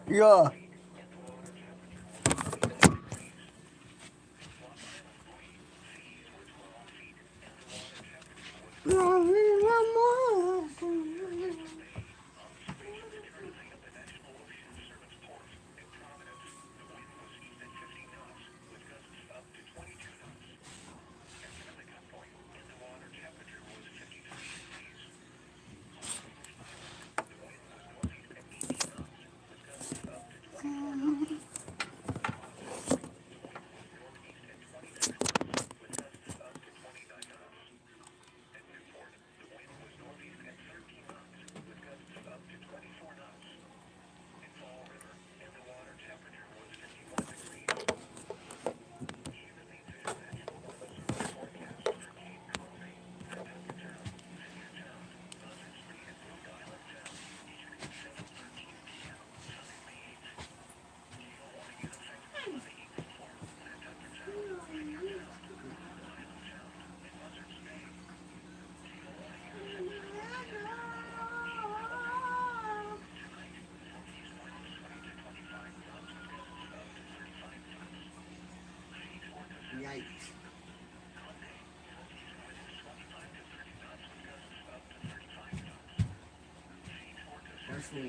Yeah. Yikes. That's all.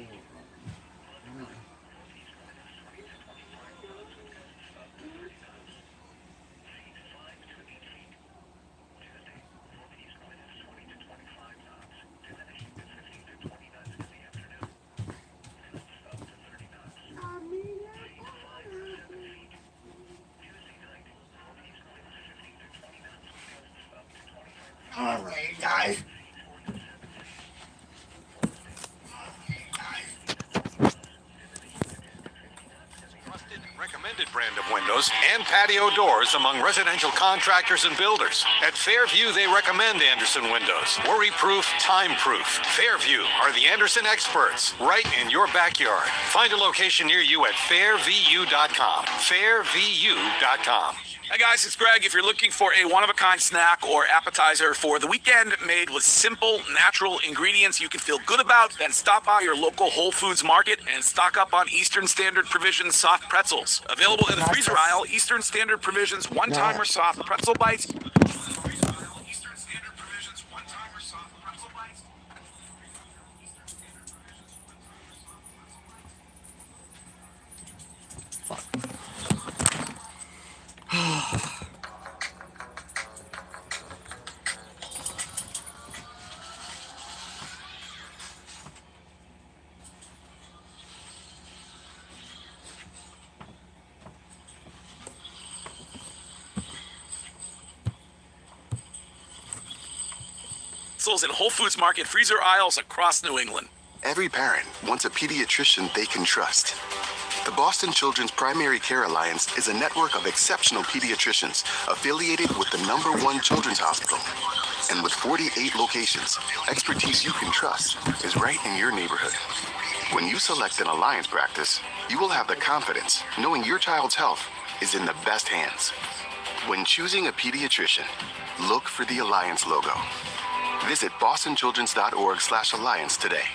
All right, guys. Recommended brand of windows and patio doors among residential contractors and builders. At Fairview, they recommend Anderson windows. Worry-proof, time-proof. Fairview are the Anderson experts, right in your backyard. Find a location near you at fairvu.com. Fairvu.com. Hey guys, it's Greg. If you're looking for a one-of-a-kind snack or appetizer for the weekend made with simple, natural ingredients you can feel good about, then stop by your local Whole Foods market and stock up on Eastern Standard Provisions soft pretzels. Available in the freezer aisle, Eastern Standard Provisions one-timer soft pretzel bites. In Whole Foods market freezer aisles across New England. Every parent wants a pediatrician they can trust. The Boston Children's Primary Care Alliance is a network of exceptional pediatricians affiliated with the #1 children's hospital. And with 48 locations, expertise you can trust is right in your neighborhood. When you select an Alliance practice, you will have the confidence knowing your child's health is in the best hands. When choosing a pediatrician, look for the Alliance logo. Visit bostonchildrens.org/alliance today.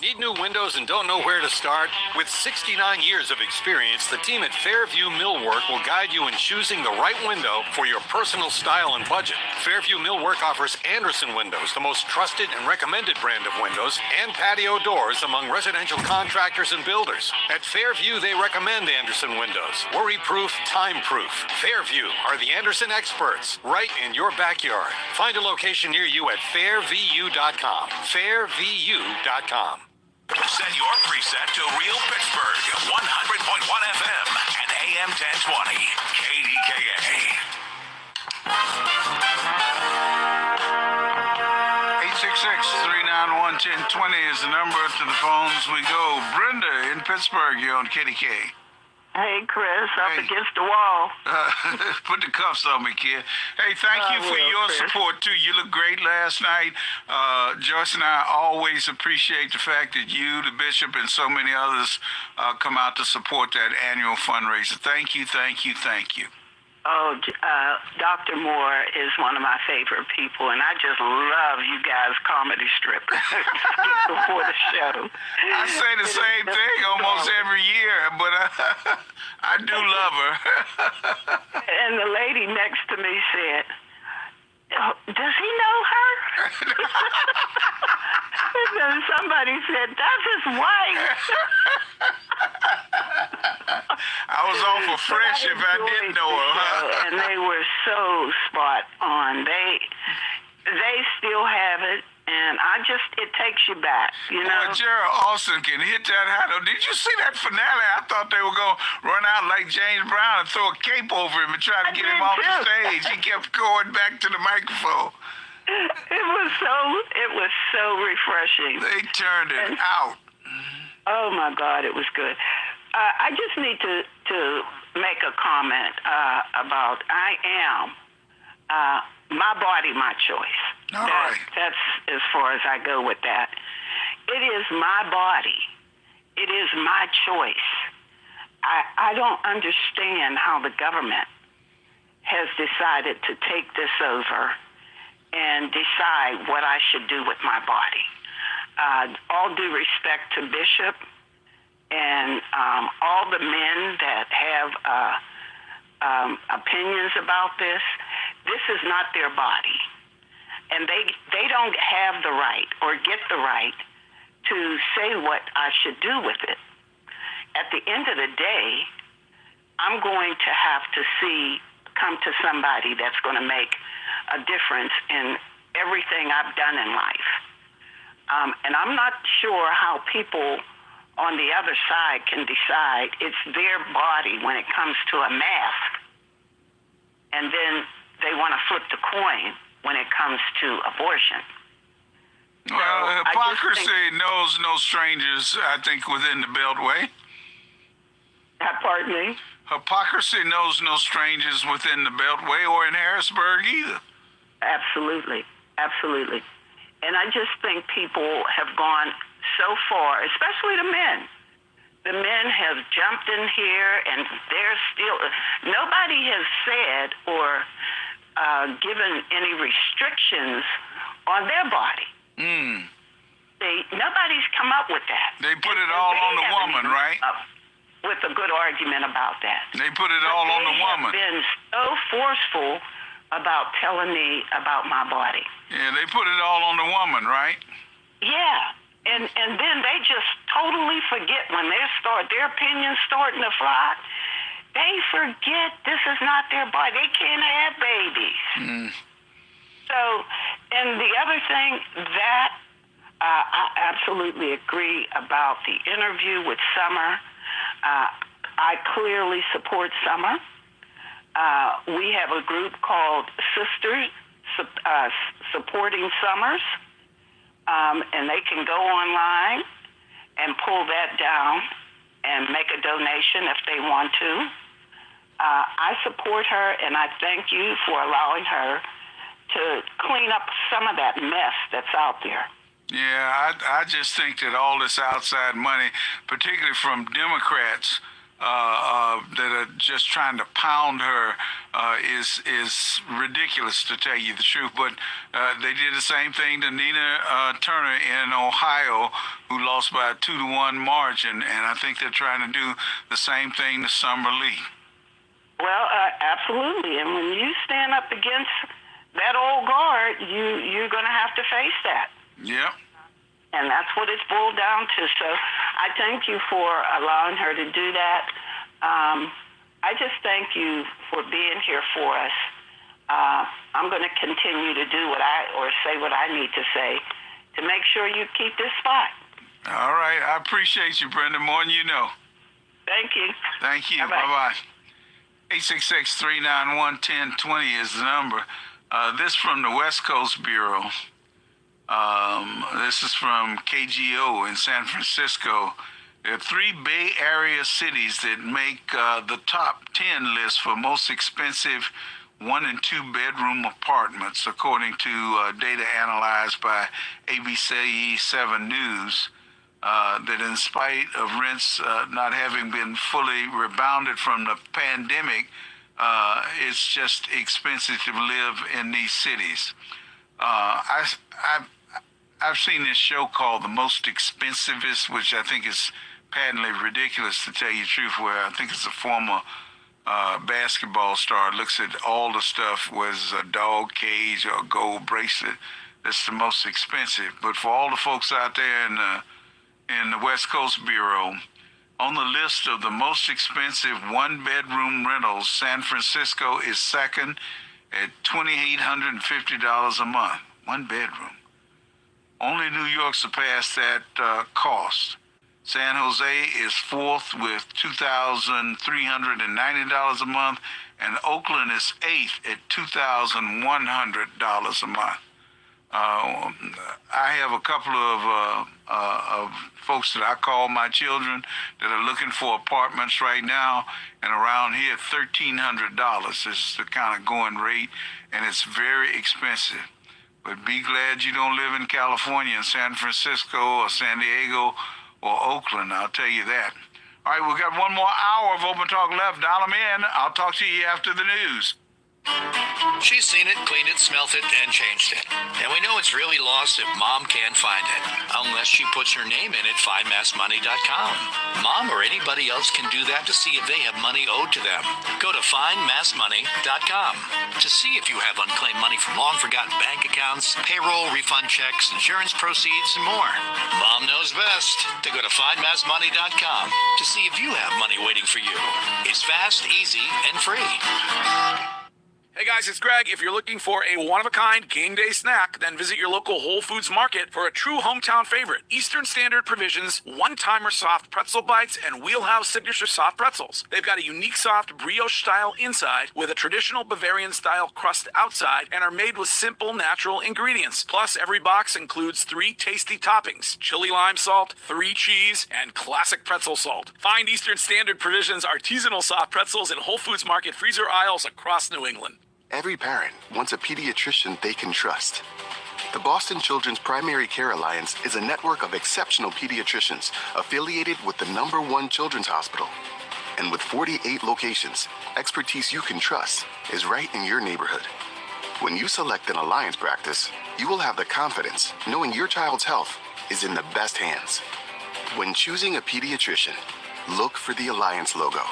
Need new windows and don't know where to start? With 69 years of experience, the team at Fairview Millwork will guide you in choosing the right window for your personal style and budget. Fairview Millwork offers Anderson windows, the most trusted and recommended brand of windows, and patio doors among residential contractors and builders. At Fairview, they recommend Anderson windows. Worry-proof, time-proof. Fairview are the Anderson experts, right in your backyard. Find a location near you at fairvu.com. Fairvu.com. Set your preset to Real Pittsburgh, 100.1 FM and AM 1020, KDKA. 866-391-1020 is the number. To the phones we go. Brenda in Pittsburgh, you're on KDK. Hey, Chris, up against the wall. Put the cuffs on me, kid. Hey, thank you for your support, too. You looked great last night. Joyce and I always appreciate the fact that you, the bishop, and so many others come out to support that annual fundraiser. Thank you, thank you, thank you. Dr. Moore is one of my favorite people, and I just love you guys comedy strippers before the show. I say the same thing almost every year, but I do love her. And the lady next to me said, "Oh, does he know her?" And then somebody said, "That's his wife." I was awful fresh if I didn't know her. Huh? And they were so spot on. They still have it, and it takes you back, you know. Boy, Gerald Austin can hit that high note. Did you see that finale? I thought they were going to run out like James Brown and throw a cape over him and try to get him off the stage. He kept going back to the microphone. It was so refreshing. They turned it out. Oh my God, it was good. I just need to make a comment about I am my body, my choice. All right. That's as far as I go with that. It is my body. It is my choice. I don't understand how the government has decided to take this over and decide what I should do with my body. All due respect to Bishop and all the men that have opinions about this, this is not their body. And they don't have the right or get the right to say what I should do with it. At the end of the day, I'm going to have to come to somebody that's going to make a difference in everything I've done in life. And I'm not sure how people on the other side can decide it's their body when it comes to a mask, and then they want to flip the coin when it comes to abortion. Well, hypocrisy knows no strangers, I think, within the Beltway. Pardon me? Hypocrisy knows no strangers within the Beltway or in Harrisburg either. Absolutely. Absolutely. And I just think people have gone so far, especially the men. The men have jumped in here, and they're still, nobody has said or given any restrictions on their body. Nobody's come up with that. They put it all on the woman, right? With a good argument about that. They put it all on the woman. They have been so forceful about telling me about my body. Yeah, they put it all on the woman, right? Yeah. And then they just totally forget when their opinions starting to fly. They forget this is not their body. They can't have babies. So, and the other thing that I absolutely agree about the interview with Summer. I clearly support Summer. We have a group called Sisters Supporting Summers. And they can go online and pull that down and make a donation if they want to. I support her, and I thank you for allowing her to clean up some of that mess that's out there. Yeah, I just think that all this outside money, particularly from Democrats, that are just trying to pound her is ridiculous, to tell you the truth. But they did the same thing to Nina Turner in Ohio, who lost by a 2-1 margin, and I think they're trying to do the same thing to Summer Lee. Well, absolutely, and when you stand up against that old guard, you're going to have to face that. Yeah. And that's what it's boiled down to. So I thank you for allowing her to do that. I just thank you for being here for us. I'm going to continue to do say what I need to say to make sure you keep this spot. All right. I appreciate you, Brenda, more than you know. Thank you. Thank you. Bye-bye. Bye-bye. 866-391-1020 is the number. This from the West Coast Bureau. This is from KGO in San Francisco. There are 3 Bay Area cities that make the top 10 list for most expensive 1- and 2-bedroom apartments, according to data analyzed by ABC 7 News. That in spite of rents not having been fully rebounded from the pandemic, it's just expensive to live in these cities. I've seen this show called The Most Expensivest, which I think is patently ridiculous, to tell you the truth, where I think it's a former basketball star looks at all the stuff, was a dog cage or a gold bracelet, that's the most expensive. But for all the folks out there in the West Coast Bureau, on the list of the most expensive one-bedroom rentals, San Francisco is second at $2,850 a month. One bedroom. Only New York surpassed that cost. San Jose is fourth with $2,390 a month, and Oakland is eighth at $2,100 a month. I have a couple of folks that I call my children that are looking for apartments right now, and around here $1,300 is the kind of going rate, and it's very expensive. But be glad you don't live in California, in San Francisco or San Diego or Oakland, I'll tell you that. All right, we've got one more hour of Open Talk left. Dial them in. I'll talk to you after the news. She's seen it, cleaned it, smelt it, and changed it. And we know it's really lost if Mom can't find it, unless she puts her name in at findmassmoney.com. Mom or anybody else can do that to see if they have money owed to them. Go to findmassmoney.com to see if you have unclaimed money from long-forgotten bank accounts, payroll, refund checks, insurance proceeds, and more. Mom knows best to go to findmassmoney.com to see if you have money waiting for you. It's fast, easy, and free. Hey guys, it's Greg. If you're looking for a one-of-a-kind game day snack, then visit your local Whole Foods Market for a true hometown favorite. Eastern Standard Provisions, One-Timer Soft Pretzel Bites, and Wheelhouse Signature Soft Pretzels. They've got a unique soft brioche style inside with a traditional Bavarian style crust outside and are made with simple natural ingredients. Plus, every box includes 3 tasty toppings: chili lime salt, 3 cheese, and classic pretzel salt. Find Eastern Standard Provisions artisanal soft pretzels in Whole Foods Market freezer aisles across New England. Every parent wants a pediatrician they can trust. The Boston Children's Primary Care Alliance is a network of exceptional pediatricians affiliated with the #1 children's hospital. And with 48 locations, expertise you can trust is right in your neighborhood. When you select an alliance practice, you will have the confidence knowing your child's health is in the best hands. When choosing a pediatrician, look for the Alliance logo.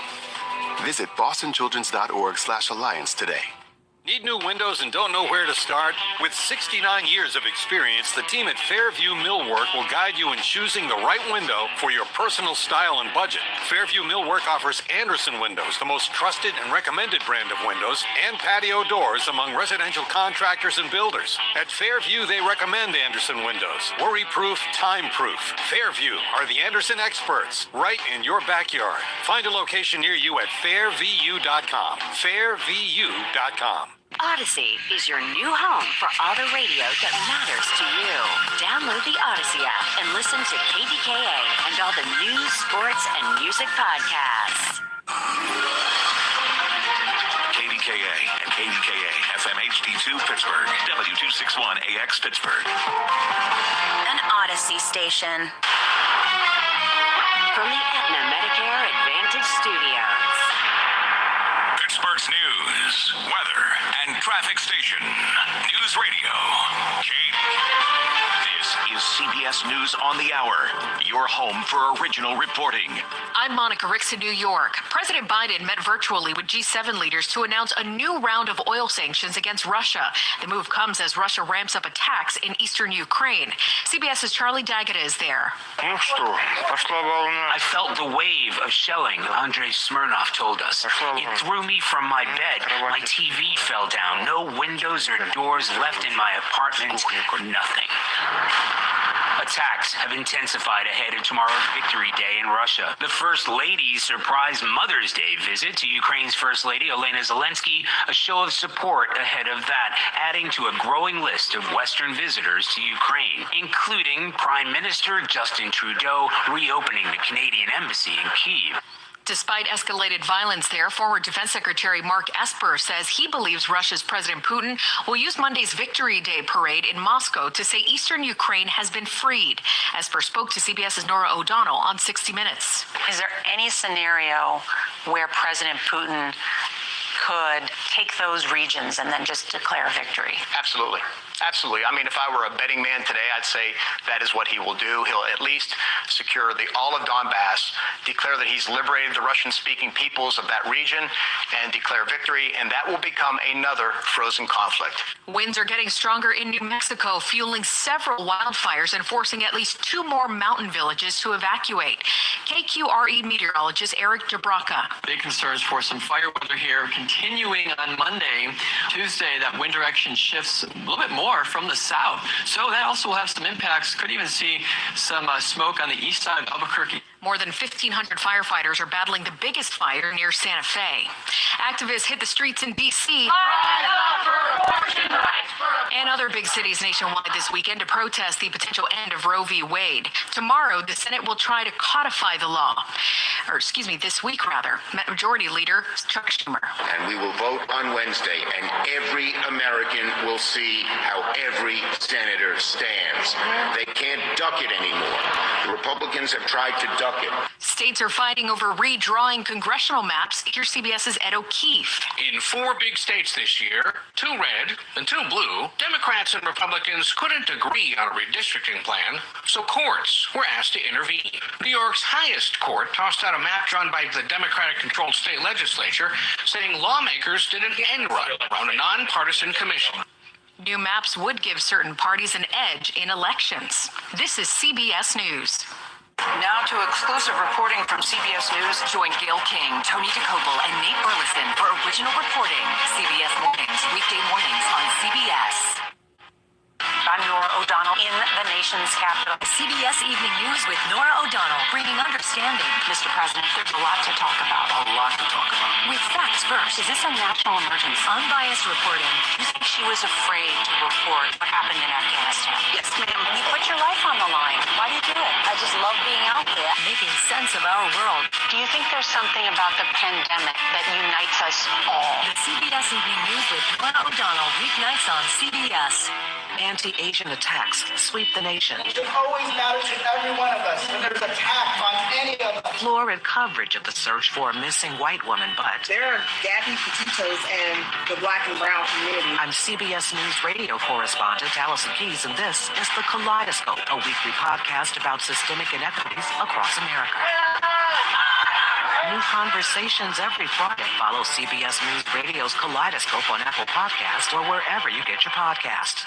Visit bostonchildrens.org/alliance today. Need new windows and don't know where to start? With 69 years of experience, the team at Fairview Millwork will guide you in choosing the right window for your personal style and budget. Fairview Millwork offers Anderson Windows, the most trusted and recommended brand of windows, and patio doors among residential contractors and builders. At Fairview, they recommend Anderson Windows. Worry-proof, time-proof. Fairview are the Anderson experts, right in your backyard. Find a location near you at fairvu.com. fairvu.com. Odyssey is your new home for all the radio that matters to you. Download the Odyssey app and listen to KDKA and all the news, sports, and music podcasts. KDKA and KDKA FM HD2 Pittsburgh, W261 AX Pittsburgh. An Odyssey station. From the Aetna Medicare Advantage Studios. Pittsburgh's news, weather, and traffic station. News Radio. This is CBS News on the Hour, your home for original reporting. I'm Monica Ricks in New York. President Biden met virtually with G7 leaders to announce a new round of oil sanctions against Russia. The move comes as Russia ramps up attacks in eastern Ukraine. CBS's Charlie Daggett is there. I felt the wave of shelling, Andrei Smirnov told us. It threw me from my bed. My TV fell down. No windows or doors left in my apartment. Nothing. Attacks have intensified ahead of tomorrow's Victory Day in Russia. The First Lady's surprise Mother's Day visit to Ukraine's First Lady, Olena Zelensky, a show of support ahead of that, adding to a growing list of Western visitors to Ukraine, including Prime Minister Justin Trudeau reopening the Canadian Embassy in Kyiv. Despite escalated violence there, former Defense Secretary Mark Esper says he believes Russia's President Putin will use Monday's Victory Day parade in Moscow to say eastern Ukraine has been freed. Esper spoke to CBS's Nora O'Donnell on 60 Minutes. Is there any scenario where President Putin could take those regions and then just declare victory. Absolutely. Absolutely. I mean, if I were a betting man today, I'd say that is what he will do. He'll at least secure all of Donbass, declare that he's liberated the Russian-speaking peoples of that region, and declare victory, and that will become another frozen conflict. Winds are getting stronger in New Mexico, fueling several wildfires and forcing at least 2 more mountain villages to evacuate. KQRE meteorologist Eric Jabraka. Big concerns for some fire weather here continuing on Monday. Tuesday, that wind direction shifts a little bit more from the south. So that also will have some impacts. Could even see some smoke on the east side of Albuquerque. More than 1,500 firefighters are battling the biggest fire near Santa Fe. Activists hit the streets in D.C. and other big cities nationwide this weekend to protest the potential end of Roe v. Wade. Tomorrow, the Senate will try to codify the law. This week, rather. Majority Leader Chuck Schumer. And we will vote on Wednesday, and every American will see how every senator stands. They can't duck it anymore. The Republicans have tried to duck it. States are fighting over redrawing congressional maps. Here's CBS's Ed O'Keefe. In 4 big states this year, 2 red and 2 blue, Democrats and Republicans couldn't agree on a redistricting plan, so courts were asked to intervene. New York's highest court tossed out a map drawn by the Democratic-controlled state legislature, saying lawmakers did an end run around a nonpartisan commission. New maps would give certain parties an edge in elections. This is CBS News. Now to exclusive reporting from CBS News. Join Gail King, Tony DeCopel, and Nate Burleson for original reporting. CBS Mornings, weekday mornings on CBS. I'm Nora O'Donnell in the nation's capital. CBS Evening News with Nora O'Donnell, bringing understanding. Mr. President, there's a lot to talk about. A lot to talk about. With facts first. Is this a national emergency? Unbiased reporting. You think she was afraid to report what happened in Afghanistan? Yes, ma'am. You put your life on the line. Why do you do it? I just love being out there. Making sense of our world. Do you think there's something about the pandemic that unites us all? The CBS Evening News with Nora O'Donnell, weeknights on CBS. Anti-Asian attacks sweep the nation. It always matters to every one of us when there's an attack on any of us. Florid coverage of the search for a missing white woman, but There are Gabby Petitos and the black and brown community. I'm CBS News radio correspondent Allison Keys, and this is The Kaleidoscope, a weekly podcast about systemic inequities across America. New conversations every Friday. Follow CBS News Radio's Kaleidoscope on Apple Podcasts or wherever you get your podcasts.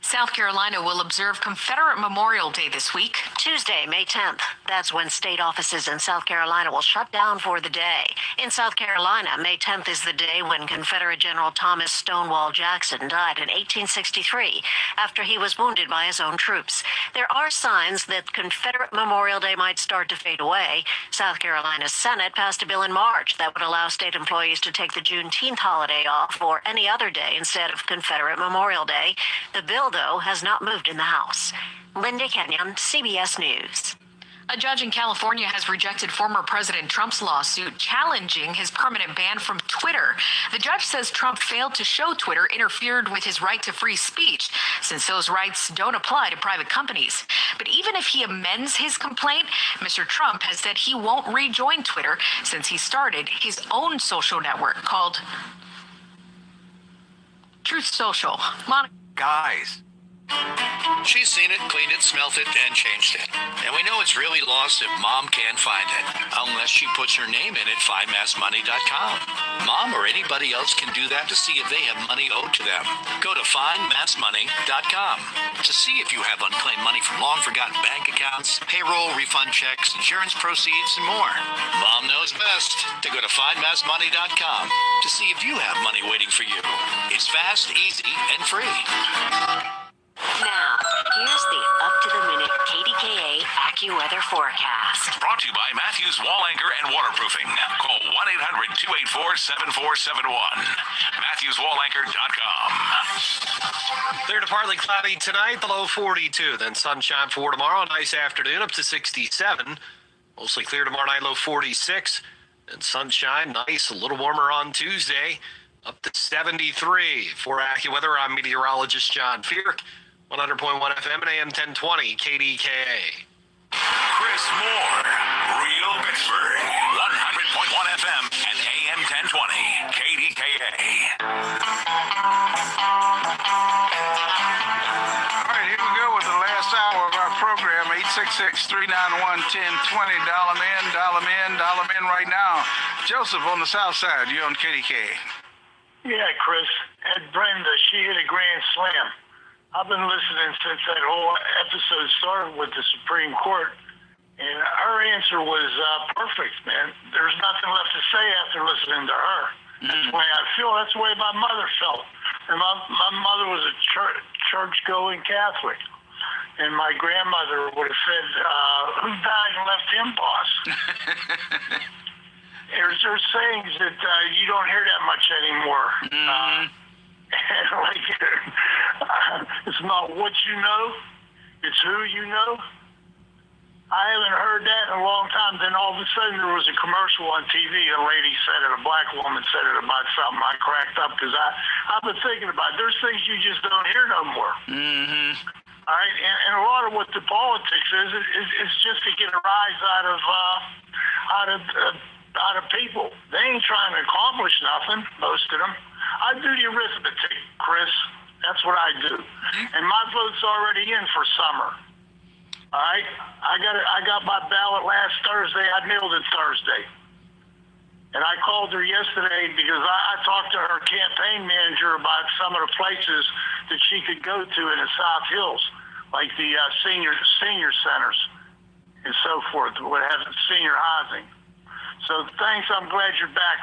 South Carolina will observe Confederate Memorial Day this week. Tuesday, May 10th. That's when state offices in South Carolina will shut down for the day. In South Carolina, May 10th is the day when Confederate General Thomas Stonewall Jackson died in 1863 after he was wounded by his own troops. There are signs that Confederate Memorial Day might start to fade away. South Carolina's Senate passed a bill in March that would allow state employees to take the Juneteenth holiday off or any other day instead of Confederate Memorial Day. The bill, though, has not moved in the House. Linda Kenyon, CBS News. A judge in California has rejected former President Trump's lawsuit challenging his permanent ban from Twitter. The judge says Trump failed to show Twitter interfered with his right to free speech, since those rights don't apply to private companies. But even if he amends his complaint, Mr. Trump has said he won't rejoin Twitter since he started his own social network called Truth Social. Guys. She's seen it, cleaned it, smelt it, and changed it. And we know it's really lost if Mom can't find it, unless she puts her name in at findmassmoney.com. Mom or anybody else can do that to see if they have money owed to them. Go to findmassmoney.com to see if you have unclaimed money from long-forgotten bank accounts, payroll, refund checks, insurance proceeds, and more. Mom knows best to go to findmassmoney.com to see if you have money waiting for you. It's fast, easy, and free. Now, here's the up-to-the-minute KDKA Accuweather Forecast. Brought to you by Matthews Wall Anchor and Waterproofing. Call 1-800-284-7471. MatthewsWallAnchor.com. Clear to partly cloudy tonight, the low 42. Then sunshine for tomorrow, nice afternoon up to 67. Mostly clear tomorrow night, low 46. And sunshine, nice, a little warmer on Tuesday, up to 73. For AccuWeather, I'm meteorologist John Fierk. 100.1 FM and AM 1020 KDKA. Chris Moore, Real Pittsburgh, 100.1 FM and AM 1020 Dial them in right now. Joseph on the south side, you're on KDK. Yeah, Chris. And Brenda, she hit a grand slam. I've been listening since that whole episode started with the Supreme Court, and her answer was perfect, man. There's nothing left to say after listening to her. That's the way I feel. That's the way my mother felt. And my mother was a church-going Catholic. And my grandmother would have said, who died and left him, boss? There's sayings that you don't hear that much anymore. Like, it's not what you know, it's who you know. I haven't heard that in a long time. Then all of a sudden there was a commercial on TV. A lady said it, a black woman said it about something. I cracked up because I've been thinking about it. There's things you just don't hear no more. All right, and a lot of what the politics is just to get a rise out of people. They ain't trying to accomplish nothing, most of them. I do the arithmetic, Chris. That's what I do. And my vote's already in for summer. All right, I got my ballot last Thursday. I mailed it Thursday. And I called her yesterday because I talked to her campaign manager about some of the places that she could go to in the South Hills, like the senior centers and so forth, would have senior housing. So thanks. I'm glad you're back,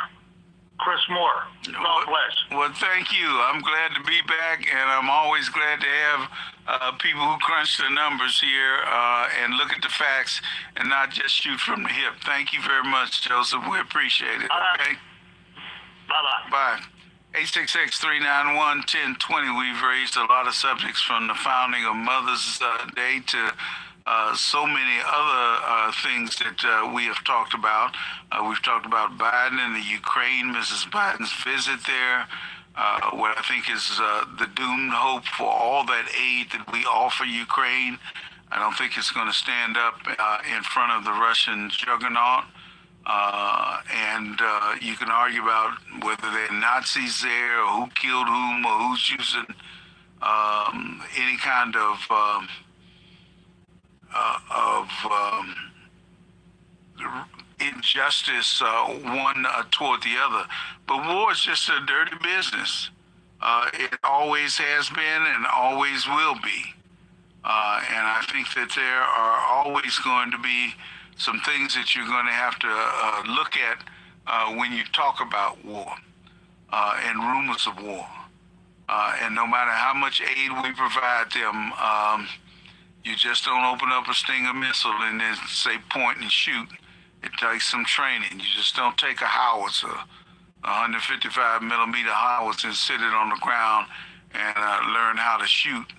Chris Moore. God bless. Well, thank you. I'm glad to be back, and I'm always glad to have people who crunch the numbers here and look at the facts and not just shoot from the hip. Thank you very much, Joseph. We appreciate it. Okay? Bye-bye. Bye. 866-391-1020. We've raised a lot of subjects from the founding of Mother's Day to so many other things that we have talked about. We've talked about Biden and the Ukraine, Mrs. Biden's visit there, what I think is the doomed hope for all that aid that we offer Ukraine. I don't think it's going to stand up in front of the Russian juggernaut. And you can argue about whether they're Nazis there or who killed whom or who's using any kind of injustice one toward the other. But war is just a dirty business. It always has been and always will be. And I think that there are always going to be some things that you're going to have to look at when you talk about war and rumors of war. And no matter how much aid we provide them, you just don't open up a Stinger missile and then say point and shoot. It takes some training. You just don't take a howitzer, a 155 millimeter howitzer, and sit it on the ground and learn how to shoot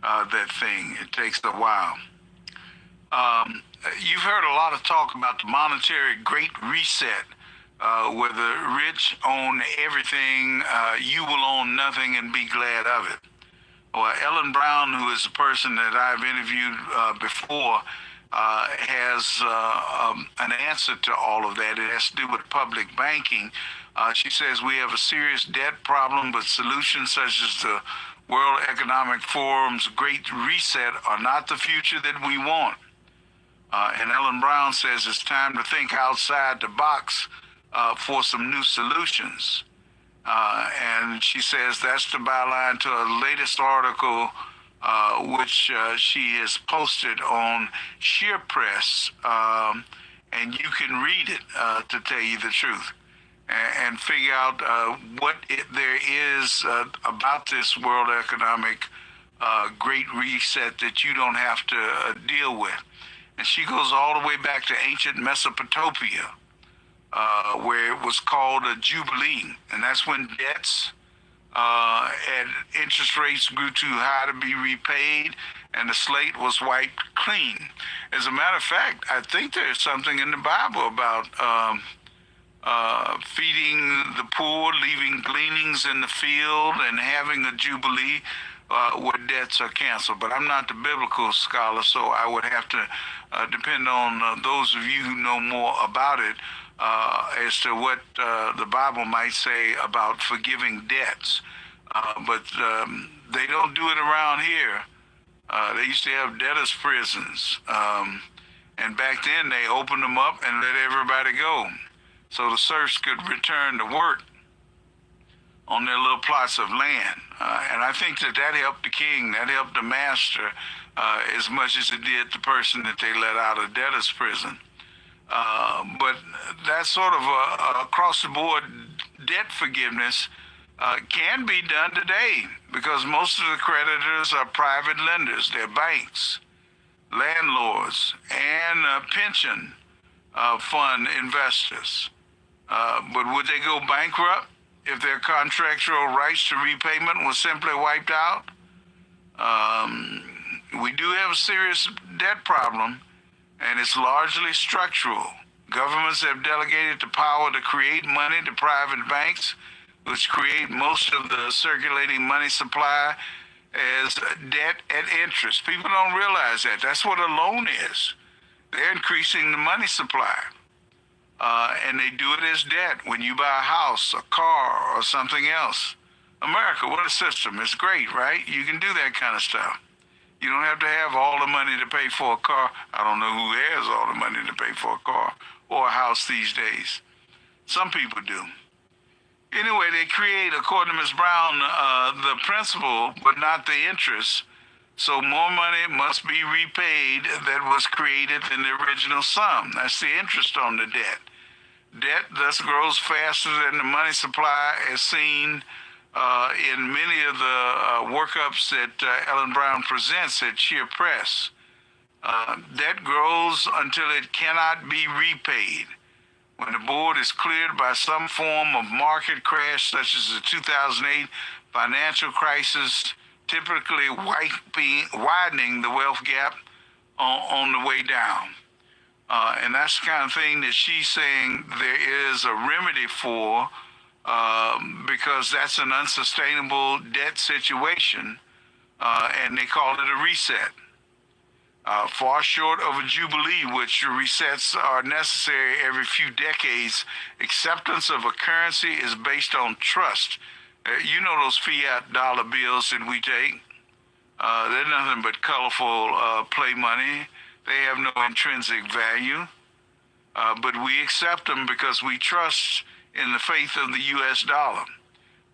that thing. It takes a while. You've heard a lot of talk about the monetary great reset, where the rich own everything, you will own nothing and be glad of it. Well, Ellen Brown, who is a person that I've interviewed before, has an answer to all of that. It has to do with public banking. She says we have a serious debt problem, but solutions such as the World Economic Forum's Great Reset are not the future that we want. And Ellen Brown says it's time to think outside the box for some new solutions. And she says that's the byline to her latest article, which she has posted on Sheer Press, and you can read it to tell you the truth and figure out what there is about this World Economic Great Reset that you don't have to deal with. And she goes all the way back to ancient Mesopotamia, where it was called a jubilee, and that's when debts and interest rates grew too high to be repaid, and the slate was wiped clean. As a matter of fact, I think there's something in the Bible about feeding the poor, leaving gleanings in the field, and having a jubilee where debts are canceled. But I'm not the biblical scholar, so I would have to depend on those of you who know more about it as to what the Bible might say about forgiving debts. But they don't do it around here. They used to have debtors' prisons. And back then, they opened them up and let everybody go so the serfs could return to work on their little plots of land. And I think that helped the king, that helped the master as much as it did the person that they let out of debtor's prison. But that sort of across-the-board debt forgiveness can be done today because most of the creditors are private lenders. They're banks, landlords, and pension fund investors. But would they go bankrupt if their contractual rights to repayment was simply wiped out? We do have a serious debt problem, and it's largely structural. Governments have delegated the power to create money to private banks, which create most of the circulating money supply as debt at interest. People don't realize that. That's what a loan is. They're increasing the money supply. And they do it as debt when you buy a house, a car, or something else. America, what a system. It's great, right? You can do that kind of stuff. You don't have to have all the money to pay for a car. I don't know who has all the money to pay for a car or a house these days. Some people do. Anyway, they create, according to Ms. Brown, the principal, but not the interest. So more money must be repaid that was created than the original sum. That's the interest on the debt. Debt thus grows faster than the money supply, as seen in many of the workups that Ellen Brown presents at Sheer Press. Debt grows until it cannot be repaid. When the board is cleared by some form of market crash, such as the 2008 financial crisis, typically widening the wealth gap on the way down. And that's the kind of thing that she's saying there is a remedy for, because that's an unsustainable debt situation, and they call it a reset. Far short of a jubilee, which resets are necessary every few decades, acceptance of a currency is based on trust. You know those fiat dollar bills that we take? They're nothing but colorful play money. They have no intrinsic value, but we accept them because we trust in the faith of the U.S. dollar,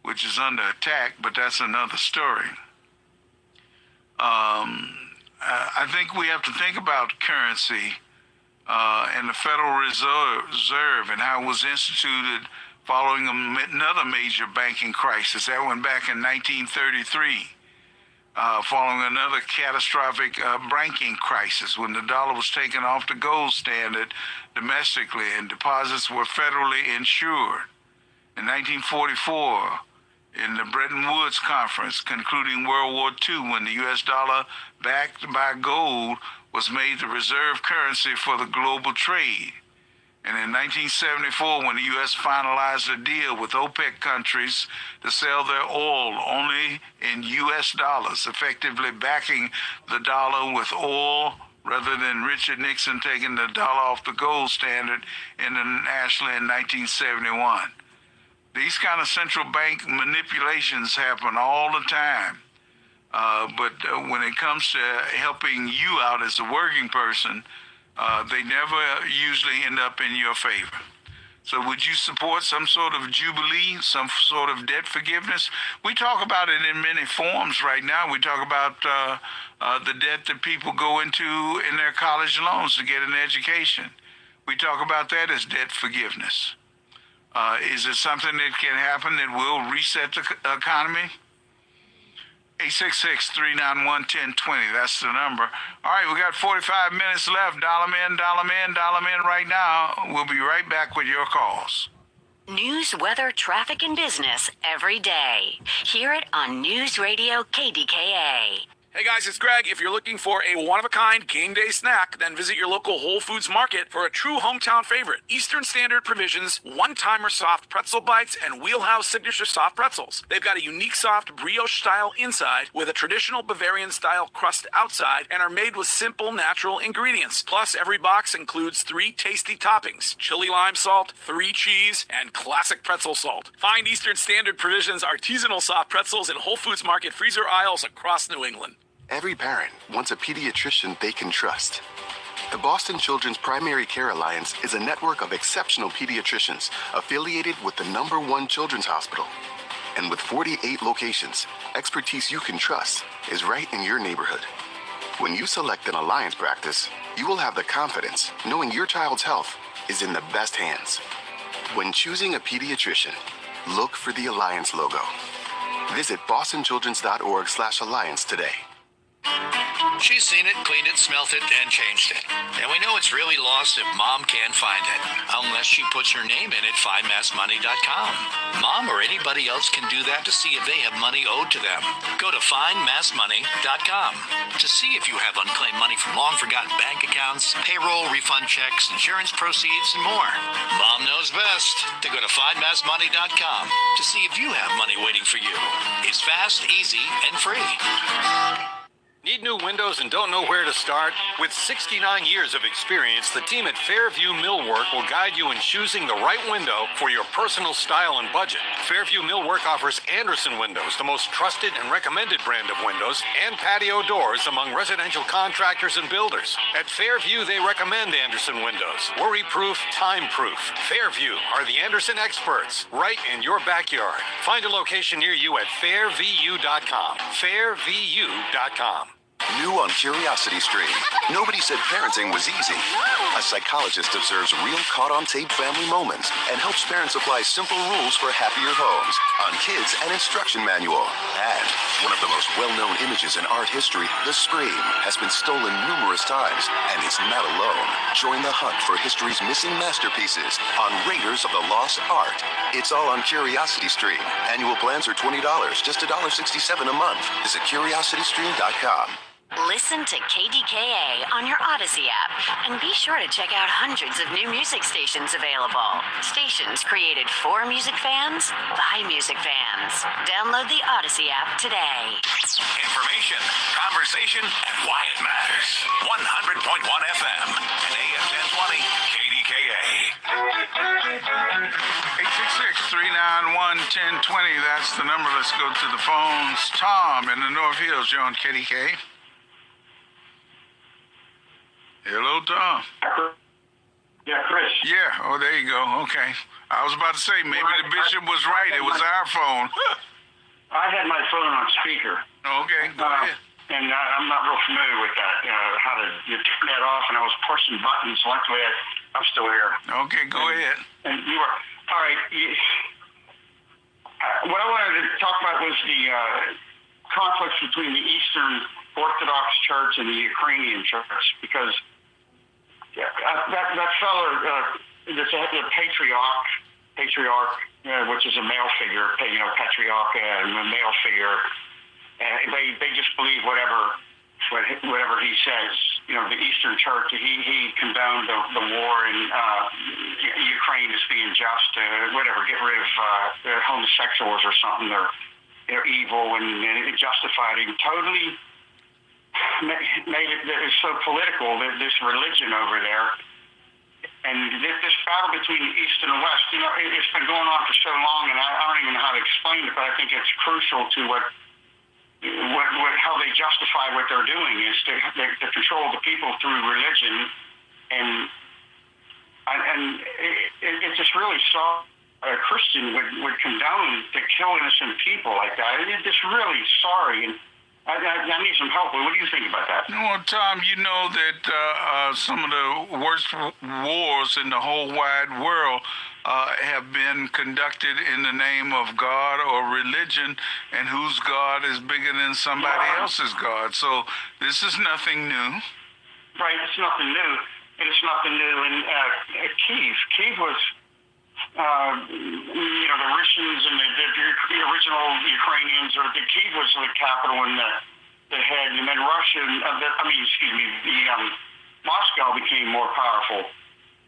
which is under attack, but that's another story. I think we have to think about currency and the Federal Reserve and how it was instituted following another major banking crisis. That went back in 1933, following another catastrophic banking crisis when the dollar was taken off the gold standard domestically and deposits were federally insured. In 1944, in the Bretton Woods Conference, concluding World War II, when the U.S. dollar, backed by gold, was made the reserve currency for the global trade. And in 1974, when the U.S. finalized a deal with OPEC countries to sell their oil only in U.S. dollars, effectively backing the dollar with oil rather than Richard Nixon taking the dollar off the gold standard internationally in 1971. These kind of central bank manipulations happen all the time. But when it comes to helping you out as a working person, they never usually end up in your favor. So would you support some sort of jubilee, some sort of debt forgiveness? We talk about it in many forms right now. We talk about the debt that people go into in their college loans to get an education. We talk about that as debt forgiveness. Is it something that can happen that will reset the economy? 866-391-1020. That's the number. All right, we got 45 minutes left. Dollar man right now. We'll be right back with your calls. News, weather, traffic, and business every day. Hear it on News Radio KDKA. Hey guys, it's Greg. If you're looking for a one-of-a-kind game day snack, then visit your local Whole Foods Market for a true hometown favorite. Eastern Standard Provisions, One-Timer Soft Pretzel Bites, and Wheelhouse Signature Soft Pretzels. They've got a unique soft brioche-style inside with a traditional Bavarian-style crust outside and are made with simple, natural ingredients. Plus, every box includes 3 tasty toppings: chili lime salt, 3 cheese, and classic pretzel salt. Find Eastern Standard Provisions artisanal soft pretzels in Whole Foods Market freezer aisles across New England. Every parent wants a pediatrician they can trust. The Boston Children's Primary Care Alliance is a network of exceptional pediatricians affiliated with the #1 children's hospital. And with 48 locations, expertise you can trust is right in your neighborhood. When you select an alliance practice, you will have the confidence knowing your child's health is in the best hands. When choosing a pediatrician, look for the Alliance logo. Visit bostonchildrens.org/alliance today. She's seen it, cleaned it, smelt it, and changed it. And we know it's really lost if Mom can't find it, unless she puts her name in at findmassmoney.com. Mom or anybody else can do that to see if they have money owed to them. Go to findmassmoney.com to see if you have unclaimed money from long-forgotten bank accounts, payroll, refund checks, insurance proceeds, and more. Mom knows best to go to findmassmoney.com to see if you have money waiting for you. It's fast, easy, and free. Need new windows and don't know where to start? With 69 years of experience, the team at Fairview Millwork will guide you in choosing the right window for your personal style and budget. Fairview Millwork offers Anderson Windows, the most trusted and recommended brand of windows, and patio doors among residential contractors and builders. At Fairview, they recommend Anderson Windows. Worry-proof, time-proof. Fairview are the Anderson experts, right in your backyard. Find a location near you at fairvu.com. fairvu.com. New on Curiosity Stream. Nobody said parenting was easy. A psychologist observes real caught-on-tape family moments and helps parents apply simple rules for happier homes on Kids and Instruction Manual. And one of the most well-known images in art history, the Scream, has been stolen numerous times, and it's not alone. Join the hunt for history's missing masterpieces on Raiders of the Lost Art. It's all on Curiosity Stream. Annual plans are $20, just $1.67 a month. Visit curiositystream.com. Listen to KDKA on your Odyssey app and be sure to check out hundreds of new music stations available. Stations created for music fans, by music fans. Download the Odyssey app today. Information, conversation, and why it matters. 100.1 FM and AM 1020 KDKA. 866-391-1020. That's the number. Let's go to the phones. Tom in the North Hills. You're on KDK. Hello, Tom. Yeah, Chris. Yeah. Oh, there you go. Okay. I was about to say, maybe the bishop was right. It was our phone. I had my phone on speaker. Okay, go ahead. And I'm not real familiar with that, how to turn that off, and I was pushing buttons. Luckily, I'm still here. Okay, go ahead. And you were, all right. What I wanted to talk about was the conflicts between the Eastern Orthodox Church and the Ukrainian Church, because that fellow, the patriarch, which is a male figure, patriarch, a male figure. They just believe whatever he says. The Eastern Church, he condoned the war in Ukraine as being just, get rid of homosexuals or something. They're evil, and it justified it. Totally made it so political, this religion over there. And this battle between the East and the West, it's been going on for so long, and I don't even know how to explain it, but I think it's crucial to how they justify what they're doing is to control the people through religion, and it's just really so a Christian would condone to kill innocent people like that. It's just really sorry, and I need some help. What do you think about that? Well, Tom, you know that some of the worst wars in the whole wide world have been conducted in the name of God or religion, and whose God is bigger than somebody else's God. So this is nothing new. Right, it's nothing new. And it's nothing new in Kiev was, the Russians and the original Ukrainians, or the Kiev was the capital and the head, and then Moscow became more powerful.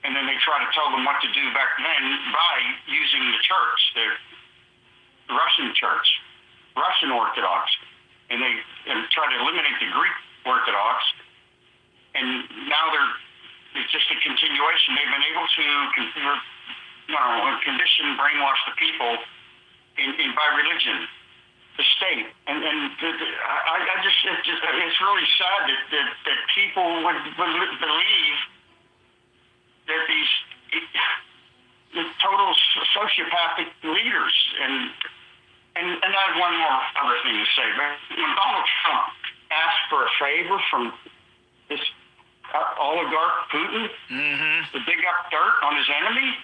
And then they tried to tell them what to do back then by using the church, the Russian church, Russian Orthodox. And they tried to eliminate the Greek Orthodox. And now it's just a continuation. They've been able to condition, brainwash the people by religion. the state, and I just it's really sad that people would believe that these total sociopathic leaders, and I have one more other thing to say. But when Donald Trump asked for a favor from this oligarch Putin to dig up dirt on his enemy,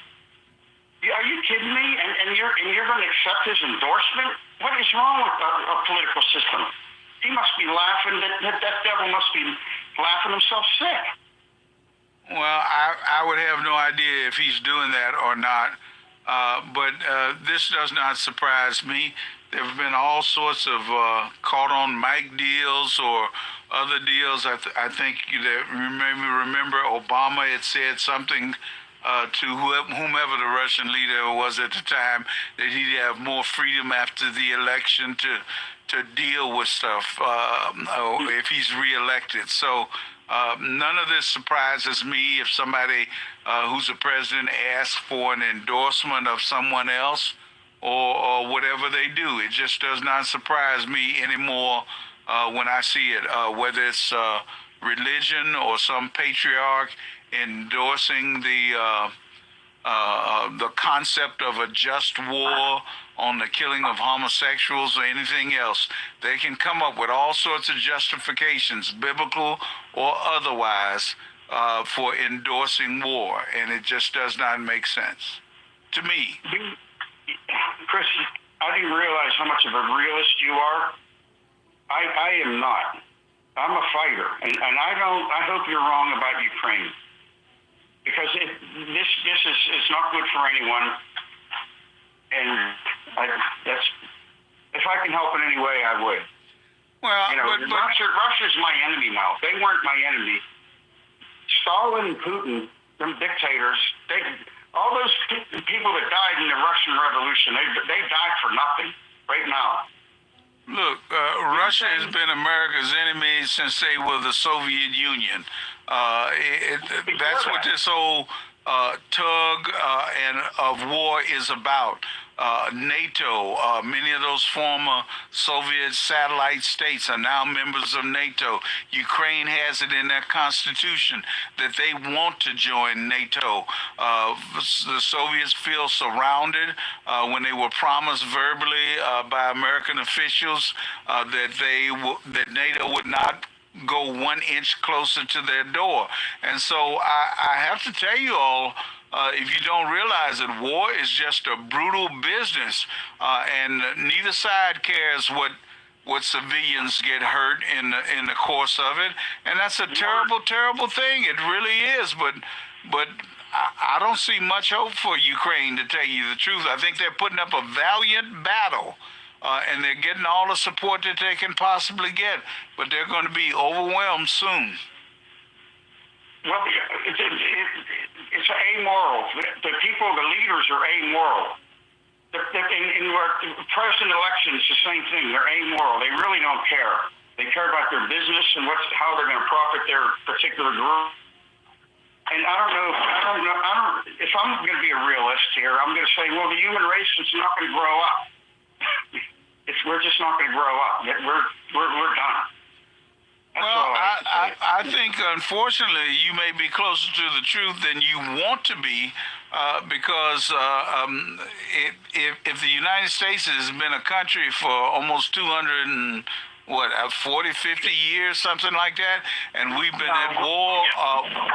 are you kidding me? And you're going to accept his endorsement? What is wrong with a political system? He must be laughing. That devil must be laughing himself sick. Well, I would have no idea if he's doing that or not. But this does not surprise me. There have been all sorts of caught on mic deals or other deals. I think that remember Obama had said something to whomever the Russian leader was at the time, that he'd have more freedom after the election to deal with stuff if he's reelected. So none of this surprises me. If somebody who's a president asks for an endorsement of someone else or whatever they do, it just does not surprise me anymore when I see it, whether it's religion or some patriarch endorsing the concept of a just war on the killing of homosexuals or anything else. They can come up with all sorts of justifications, biblical or otherwise, for endorsing war, and it just does not make sense to me. Chris, I didn't realize how much of a realist you are. I am not. I'm a fighter, and I hope you're wrong about Ukraine, because this is not good for anyone. And if I can help in any way, I would. Well, Russia's my enemy now. If they weren't my enemy, Stalin and Putin, them dictators, all those people that died in the Russian Revolution, they died for nothing right now. Look, Russia has been America's enemy since they were the Soviet Union. That's what this whole tug of war is about. NATO, many of those former Soviet satellite states are now members of NATO. Ukraine has it in their constitution that they want to join NATO. The Soviets feel surrounded when they were promised verbally by American officials that NATO would not go 1 inch closer to their door. And so I have to tell you all, if you don't realize that war is just a brutal business, and neither side cares what civilians get hurt in the course of it, and that's a terrible, terrible thing. It really is. But I don't see much hope for Ukraine, to tell you the truth. I think they're putting up a valiant battle. And they're getting all the support that they can possibly get, but they're going to be overwhelmed soon. Well, it's amoral. The people, the leaders are amoral. In president elections, the same thing. They're amoral. They really don't care. They care about their business and how they're going to profit their particular group. And I don't know. If I'm going to be a realist here, I'm going to say, well, the human race is not going to grow up. We're just not going to grow up. We're done. I think, unfortunately, you may be closer to the truth than you want to be, because if the United States has been a country for almost 40, 50 years, something like that, and we've been at war,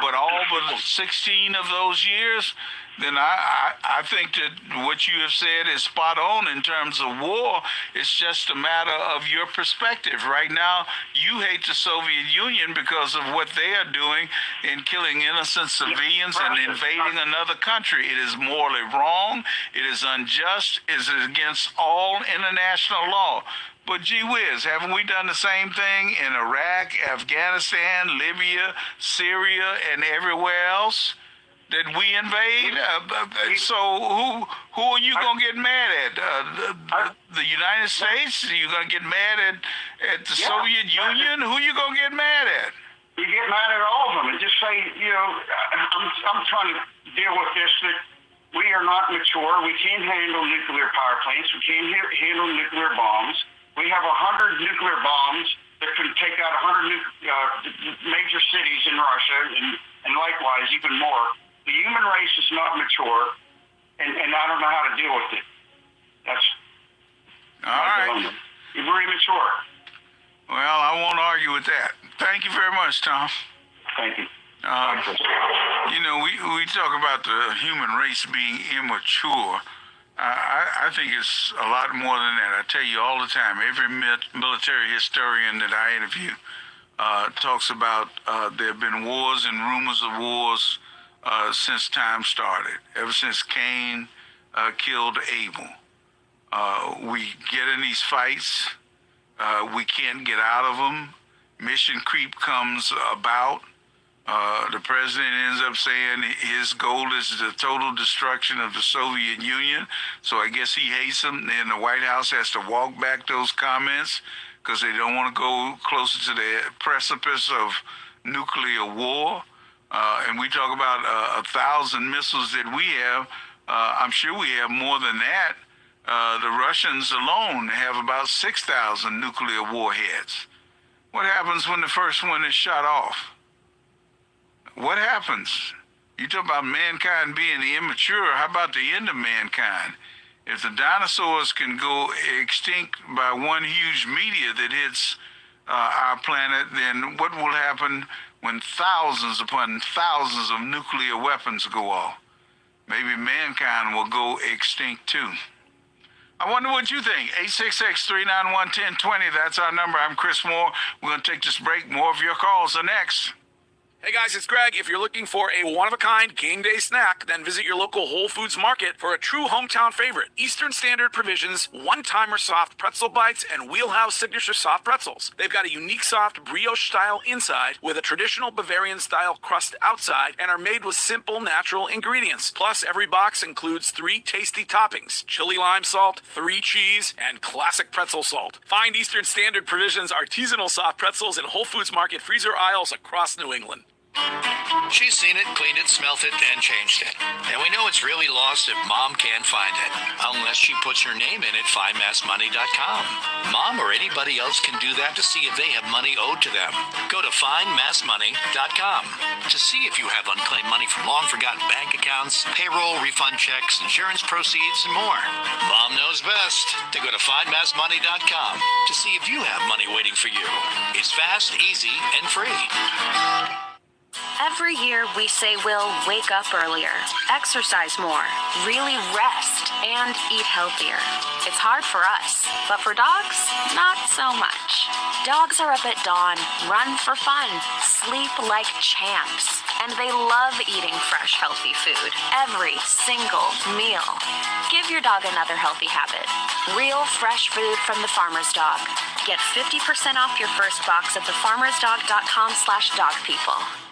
but all but 16 of those years, then I think that what you have said is spot on in terms of war. It's just a matter of your perspective. Right now, you hate the Soviet Union because of what they are doing in killing innocent civilians and invading another country. It is morally wrong. It is unjust. It is against all international law. But gee whiz, haven't we done the same thing in Iraq, Afghanistan, Libya, Syria, and everywhere else? Did we invade? So who are you going to get mad at? The United States? Are you going to get mad at the Soviet Union? Who are you going to get mad at? You get mad at all of them and just say, I'm trying to deal with this, that we are not mature. We can't handle nuclear power plants. We can't handle nuclear bombs. We have 100 nuclear bombs that could take out 100 major cities in Russia, and likewise even more. The human race is not mature, and I don't know how to deal with it. That's all right. You're very mature. Well, I won't argue with that. Thank you very much, Tom. Thank you. You know, we talk about the human race being immature. I think it's a lot more than that. I tell you all the time, every military historian that I interview talks about there have been wars and rumors of wars since time started, ever since Cain killed Abel. We get in these fights. We can't get out of them. Mission creep comes about. The president ends up saying his goal is the total destruction of the Soviet Union. So I guess he hates them. And the White House has to walk back those comments because they don't want to go closer to the precipice of nuclear war. And we talk about 1,000 missiles that we have. I'm sure we have more than that. The Russians alone have about 6,000 nuclear warheads. What happens when the first one is shot off? What happens? You talk about mankind being immature. How about the end of mankind? If the dinosaurs can go extinct by one huge meteor that hits our planet, then what will happen when thousands upon thousands of nuclear weapons go off? Maybe mankind will go extinct too. I wonder what you think. 866-391-1020. That's our number. I'm Chris Moore. We're going to take this break. More of your calls are next. Hey guys, it's Greg. If you're looking for a one-of-a-kind game day snack, then visit your local Whole Foods Market for a true hometown favorite. Eastern Standard Provisions, One-Timer Soft Pretzel Bites, and Wheelhouse Signature Soft Pretzels. They've got a unique soft brioche-style inside with a traditional Bavarian-style crust outside and are made with simple, natural ingredients. Plus, every box includes 3 tasty toppings: chili lime salt, 3 cheese, and classic pretzel salt. Find Eastern Standard Provisions artisanal soft pretzels in Whole Foods Market freezer aisles across New England. She's seen it, cleaned it, smelt it, and changed it. And we know it's really lost if Mom can't find it, unless she puts her name in at findmassmoney.com. Mom or anybody else can do that to see if they have money owed to them. Go to findmassmoney.com to see if you have unclaimed money from long-forgotten bank accounts, payroll, refund checks, insurance proceeds, and more. Mom knows best to go to findmassmoney.com to see if you have money waiting for you. It's fast, easy, and free. Every year we say we'll wake up earlier, exercise more, really rest, and eat healthier. It's hard for us, but for dogs, not so much. Dogs are up at dawn, run for fun, sleep like champs, and they love eating fresh, healthy food every single meal. Give your dog another healthy habit. Real fresh food from the Farmer's Dog. Get 50% off your first box at thefarmersdog.com/dogpeople.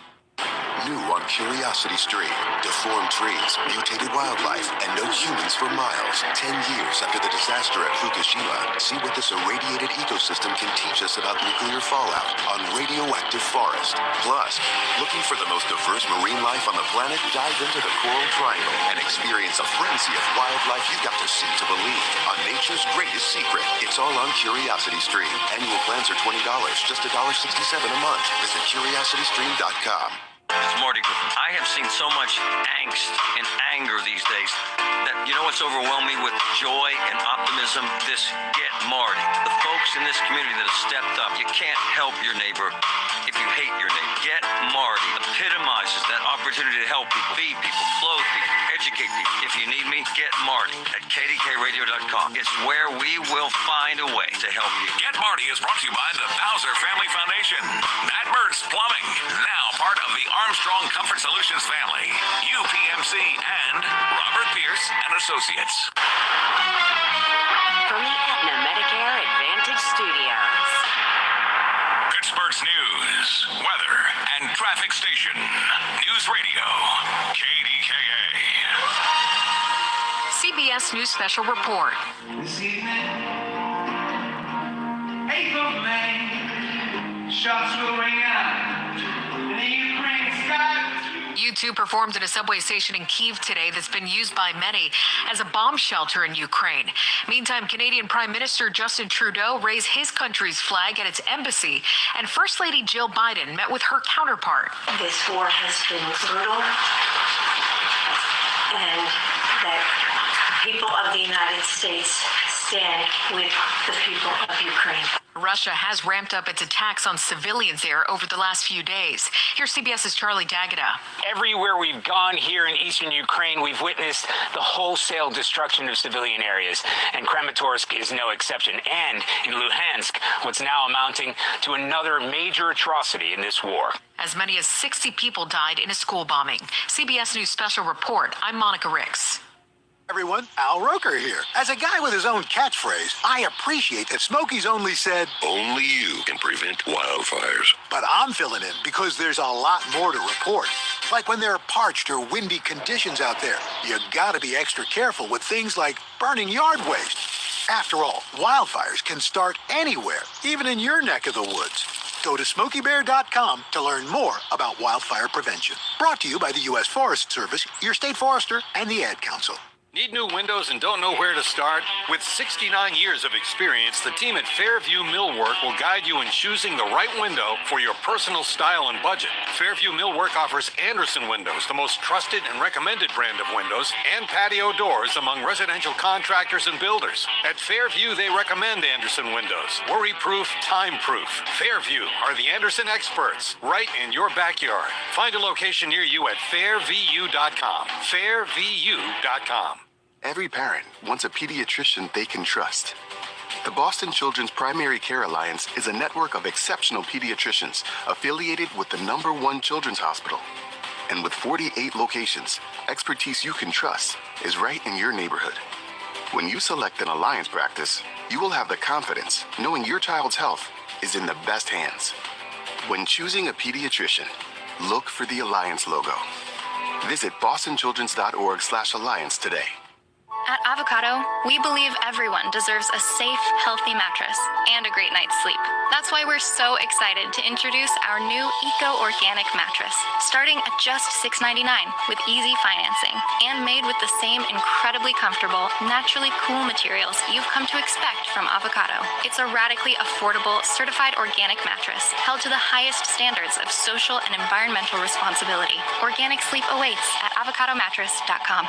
New on Curiosity Stream. Deformed trees, mutated wildlife, and no humans for miles. 10 years after the disaster at Fukushima, see what this irradiated ecosystem can teach us about nuclear fallout on Radioactive Forest. Plus, looking for the most diverse marine life on the planet? Dive into the Coral Triangle and experience a frenzy of wildlife you got to see to believe on nature's greatest secret. It's all on Curiosity Stream. Annual plans are $20, just $1.67 a month. Visit curiositystream.com. It's Marty Griffin. I have seen so much angst and anger these days that, you know what's overwhelmed me with joy and optimism? This Get Marty. The folks in this community that have stepped up. You can't help your neighbor if you hate your neighbor. Get Marty epitomizes that opportunity to help people, feed people, clothe people, educate people. If you need me, get Marty at kdkradio.com. It's where we will find a way to help you. Get Marty is brought to you by the Bowser Family Foundation. Matt Bird's Plumbing, now part of the Armstrong Comfort Solutions family. UPMC and Robert Pierce and Associates. From the Aetna Medicare Advantage Studios. Pittsburgh's news, weather, and traffic station. News Radio, KDKA. CBS News Special Report. This evening, 8th of May, shots will ring out in the Ukraine sky. U2 performed at a subway station in Kyiv today that's been used by many as a bomb shelter in Ukraine. Meantime, Canadian Prime Minister Justin Trudeau raised his country's flag at its embassy, and First Lady Jill Biden met with her counterpart. This war has been brutal, and that people of the United States stand with the people of Ukraine. Russia has ramped up its attacks on civilians there over the last few days. Here's CBS's Charlie D'Agata. Everywhere we've gone here in eastern Ukraine, we've witnessed the wholesale destruction of civilian areas, and Kramatorsk is no exception. And in Luhansk, what's now amounting to another major atrocity in this war. As many as 60 people died in a school bombing. CBS News Special Report. I'm Monica Ricks. Everyone, Al Roker here. As a guy with his own catchphrase, I appreciate that Smokey's only said, Only you can prevent wildfires. but I'm filling in because there's a lot more to report. Like when there are parched or windy conditions out there, you gotta be extra careful with things like burning yard waste. After all, wildfires can start anywhere, even in your neck of the woods. Go to SmokeyBear.com to learn more about wildfire prevention. Brought to you by the U.S. Forest Service, your state forester, and the Ad Council. Need new windows and don't know where to start? With 69 years of experience, the team at Fairview Millwork will guide you in choosing the right window for your personal style and budget. Fairview Millwork offers Anderson Windows, the most trusted and recommended brand of windows, and patio doors among residential contractors and builders. At Fairview, they recommend Anderson Windows. Worry-proof, time-proof. Fairview are the Anderson experts, right in your backyard. Find a location near you at fairvu.com. fairvu.com. Every parent wants a pediatrician they can trust. The Boston Children's Primary Care Alliance is a network of exceptional pediatricians affiliated with the #1 children's hospital. And with 48 locations, expertise you can trust is right in your neighborhood. When you select an alliance practice, you will have the confidence knowing your child's health is in the best hands. When choosing a pediatrician, look for the Alliance logo. Visit bostonchildrens.org/alliance today. At Avocado, we believe everyone deserves a safe, healthy mattress and a great night's sleep. That's why we're so excited to introduce our new Eco-Organic mattress, starting at just $6.99 with easy financing and made with the same incredibly comfortable, naturally cool materials you've come to expect from Avocado. It's a radically affordable, certified organic mattress held to the highest standards of social and environmental responsibility. Organic sleep awaits at avocadomattress.com.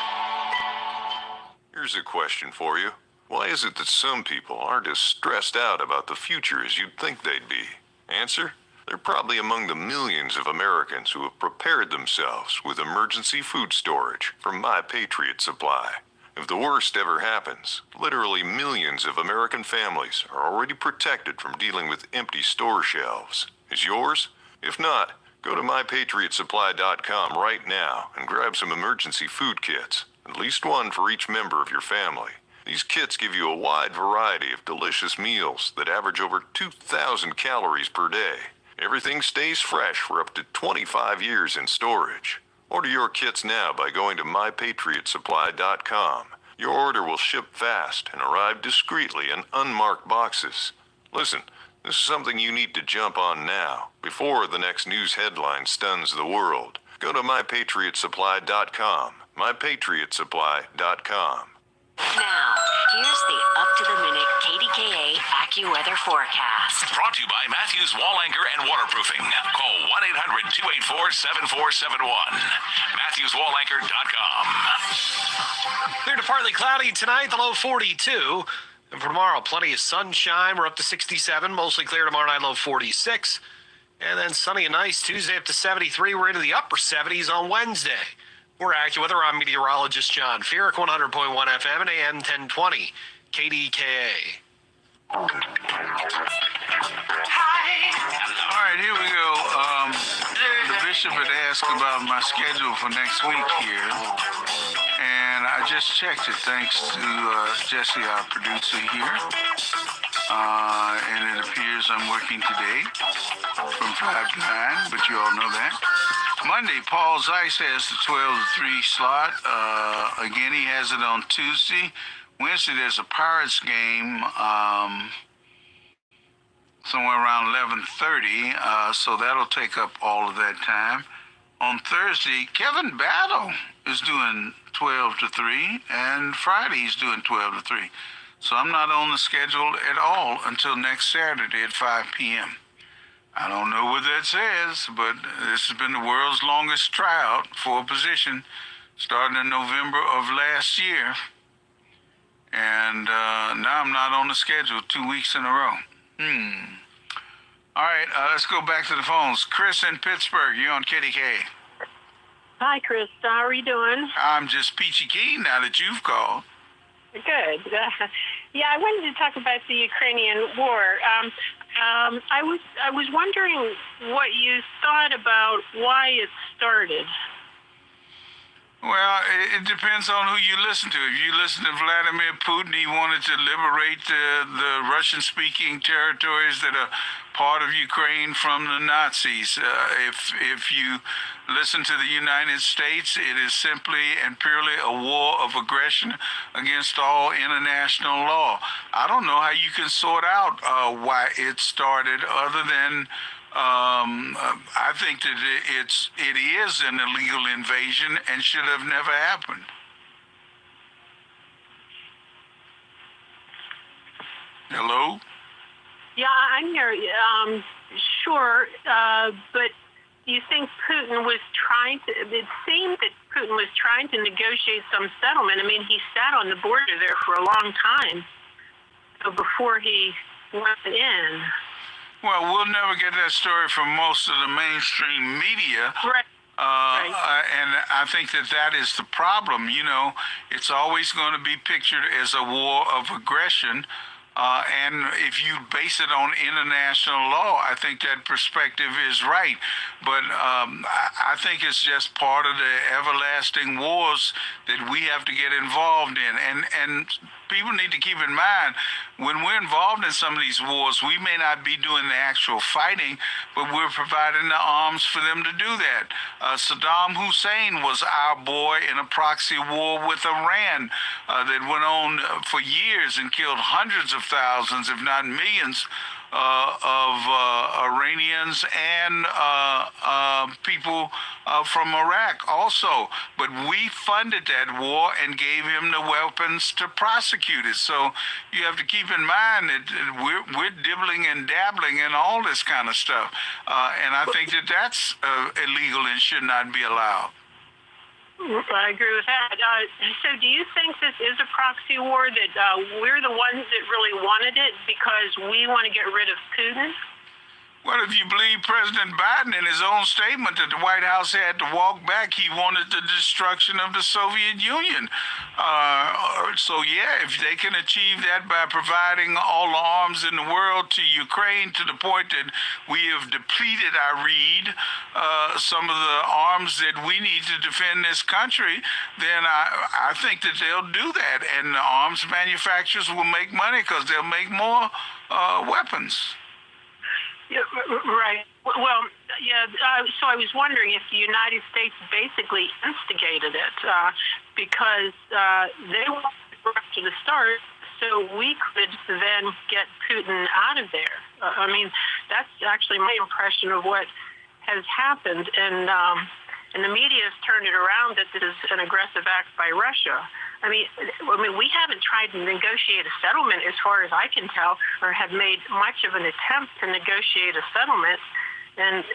Here's a question for you. Why is it that some people aren't as stressed out about the future as you'd think they'd be? Answer? They're probably among the millions of Americans who have prepared themselves with emergency food storage from My Patriot Supply. If the worst ever happens, literally millions of American families are already protected from dealing with empty store shelves. Is yours? If not, go to MyPatriotSupply.com right now and grab some emergency food kits. At least one for each member of your family. These kits give you a wide variety of delicious meals that average over 2,000 calories per day. Everything stays fresh for up to 25 years in storage. Order your kits now by going to MyPatriotSupply.com. Your order will ship fast and arrive discreetly in unmarked boxes. Listen, this is something you need to jump on now, before the next news headline stuns the world. Go to MyPatriotSupply.com. MyPatriotSupply.com. Now, here's the up-to-the-minute Kdka Accuweather Forecast. Brought to you by Matthews Wall Anchor and Waterproofing. Call 1-800-284-7471. MatthewsWallAnchor.com. Clear to partly cloudy tonight, the low 42. And for tomorrow, plenty of sunshine. We're up to 67. Mostly clear tomorrow night, low 46. And then sunny and nice Tuesday up to 73. We're into the upper 70s on Wednesday. We're Accuweather. I'm meteorologist John Feerick, 100.1 FM and AM 1020 KDKA. All right, here we go. The bishop had asked about my schedule for next week here, and I just checked it thanks to Jesse, our producer here. And it appears I'm working today from 5 to 9, but you all know that. Monday, Paul Zeiss has the 12 to 3 slot. Again, he has it on Tuesday. Wednesday, there's a Pirates game somewhere around 11:30, so that'll take up all of that time. on Thursday, Kevin Battle is doing 12 to 3, and Friday he's doing 12 to 3. So I'm not on the schedule at all until next Saturday at 5 p.m. I don't know what that says, but this has been the world's longest tryout for a position starting in November of last year. And now I'm not on the schedule 2 weeks in a row. All right, let's go back to the phones. Chris in Pittsburgh, you're on Kdka. Hi, Chris. How are you doing? I'm just peachy keen now that you've called. Good. Yeah, I wanted to talk about the Ukrainian war. I was wondering what you thought about why it started. Well, it depends on who you listen to. If you listen to Vladimir Putin, he wanted to liberate the Russian-speaking territories that are part of Ukraine from the Nazis. If you listen to the United States, it is simply and purely a war of aggression against all international law. I don't know how you can sort out why it started other than I think that it is an illegal invasion and should have never happened. Hello? Yeah, I'm here. Sure, but do you think Putin was trying to, it seemed that Putin was trying to negotiate some settlement. I mean, he sat on the border there for a long time, so before he went in. Well, we'll never get that story from most of the mainstream media. Right. And I think that is the problem. You know, it's always going to be pictured as a war of aggression. And if you base it on international law, I think that perspective is right. But I think it's just part of the everlasting wars that we have to get involved in. And people need to keep in mind, when we're involved in some of these wars, we may not be doing the actual fighting, but we're providing the arms for them to do that. Saddam Hussein was our boy in a proxy war with Iran that went on for years and killed hundreds of thousands, if not millions, of Iranians and people from Iraq also. But we funded that war and gave him the weapons to prosecute it. So you have to keep in mind that we're dibbling and dabbling in all this kind of stuff. And I think that that's illegal and should not be allowed. I agree with that. So do you think this is a proxy war, that we're the ones that really wanted it because we want to get rid of Putin? Well, if you believe President Biden in his own statement that the White House had to walk back, he wanted the destruction of the Soviet Union. So, yeah, if they can achieve that by providing all the arms in the world to Ukraine to the point that we have depleted some of the arms that we need to defend this country, then I think that they'll do that. And the arms manufacturers will make money because they'll make more weapons. Yeah, right. Well, yeah, so I was wondering if the United States basically instigated it because they wanted Russia to start so we could then get Putin out of there. I mean, that's actually my impression of what has happened. And the media has turned it around that this is an aggressive act by Russia. I mean, we haven't tried to negotiate a settlement, as far as I can tell, or have made much of an attempt to negotiate a settlement. And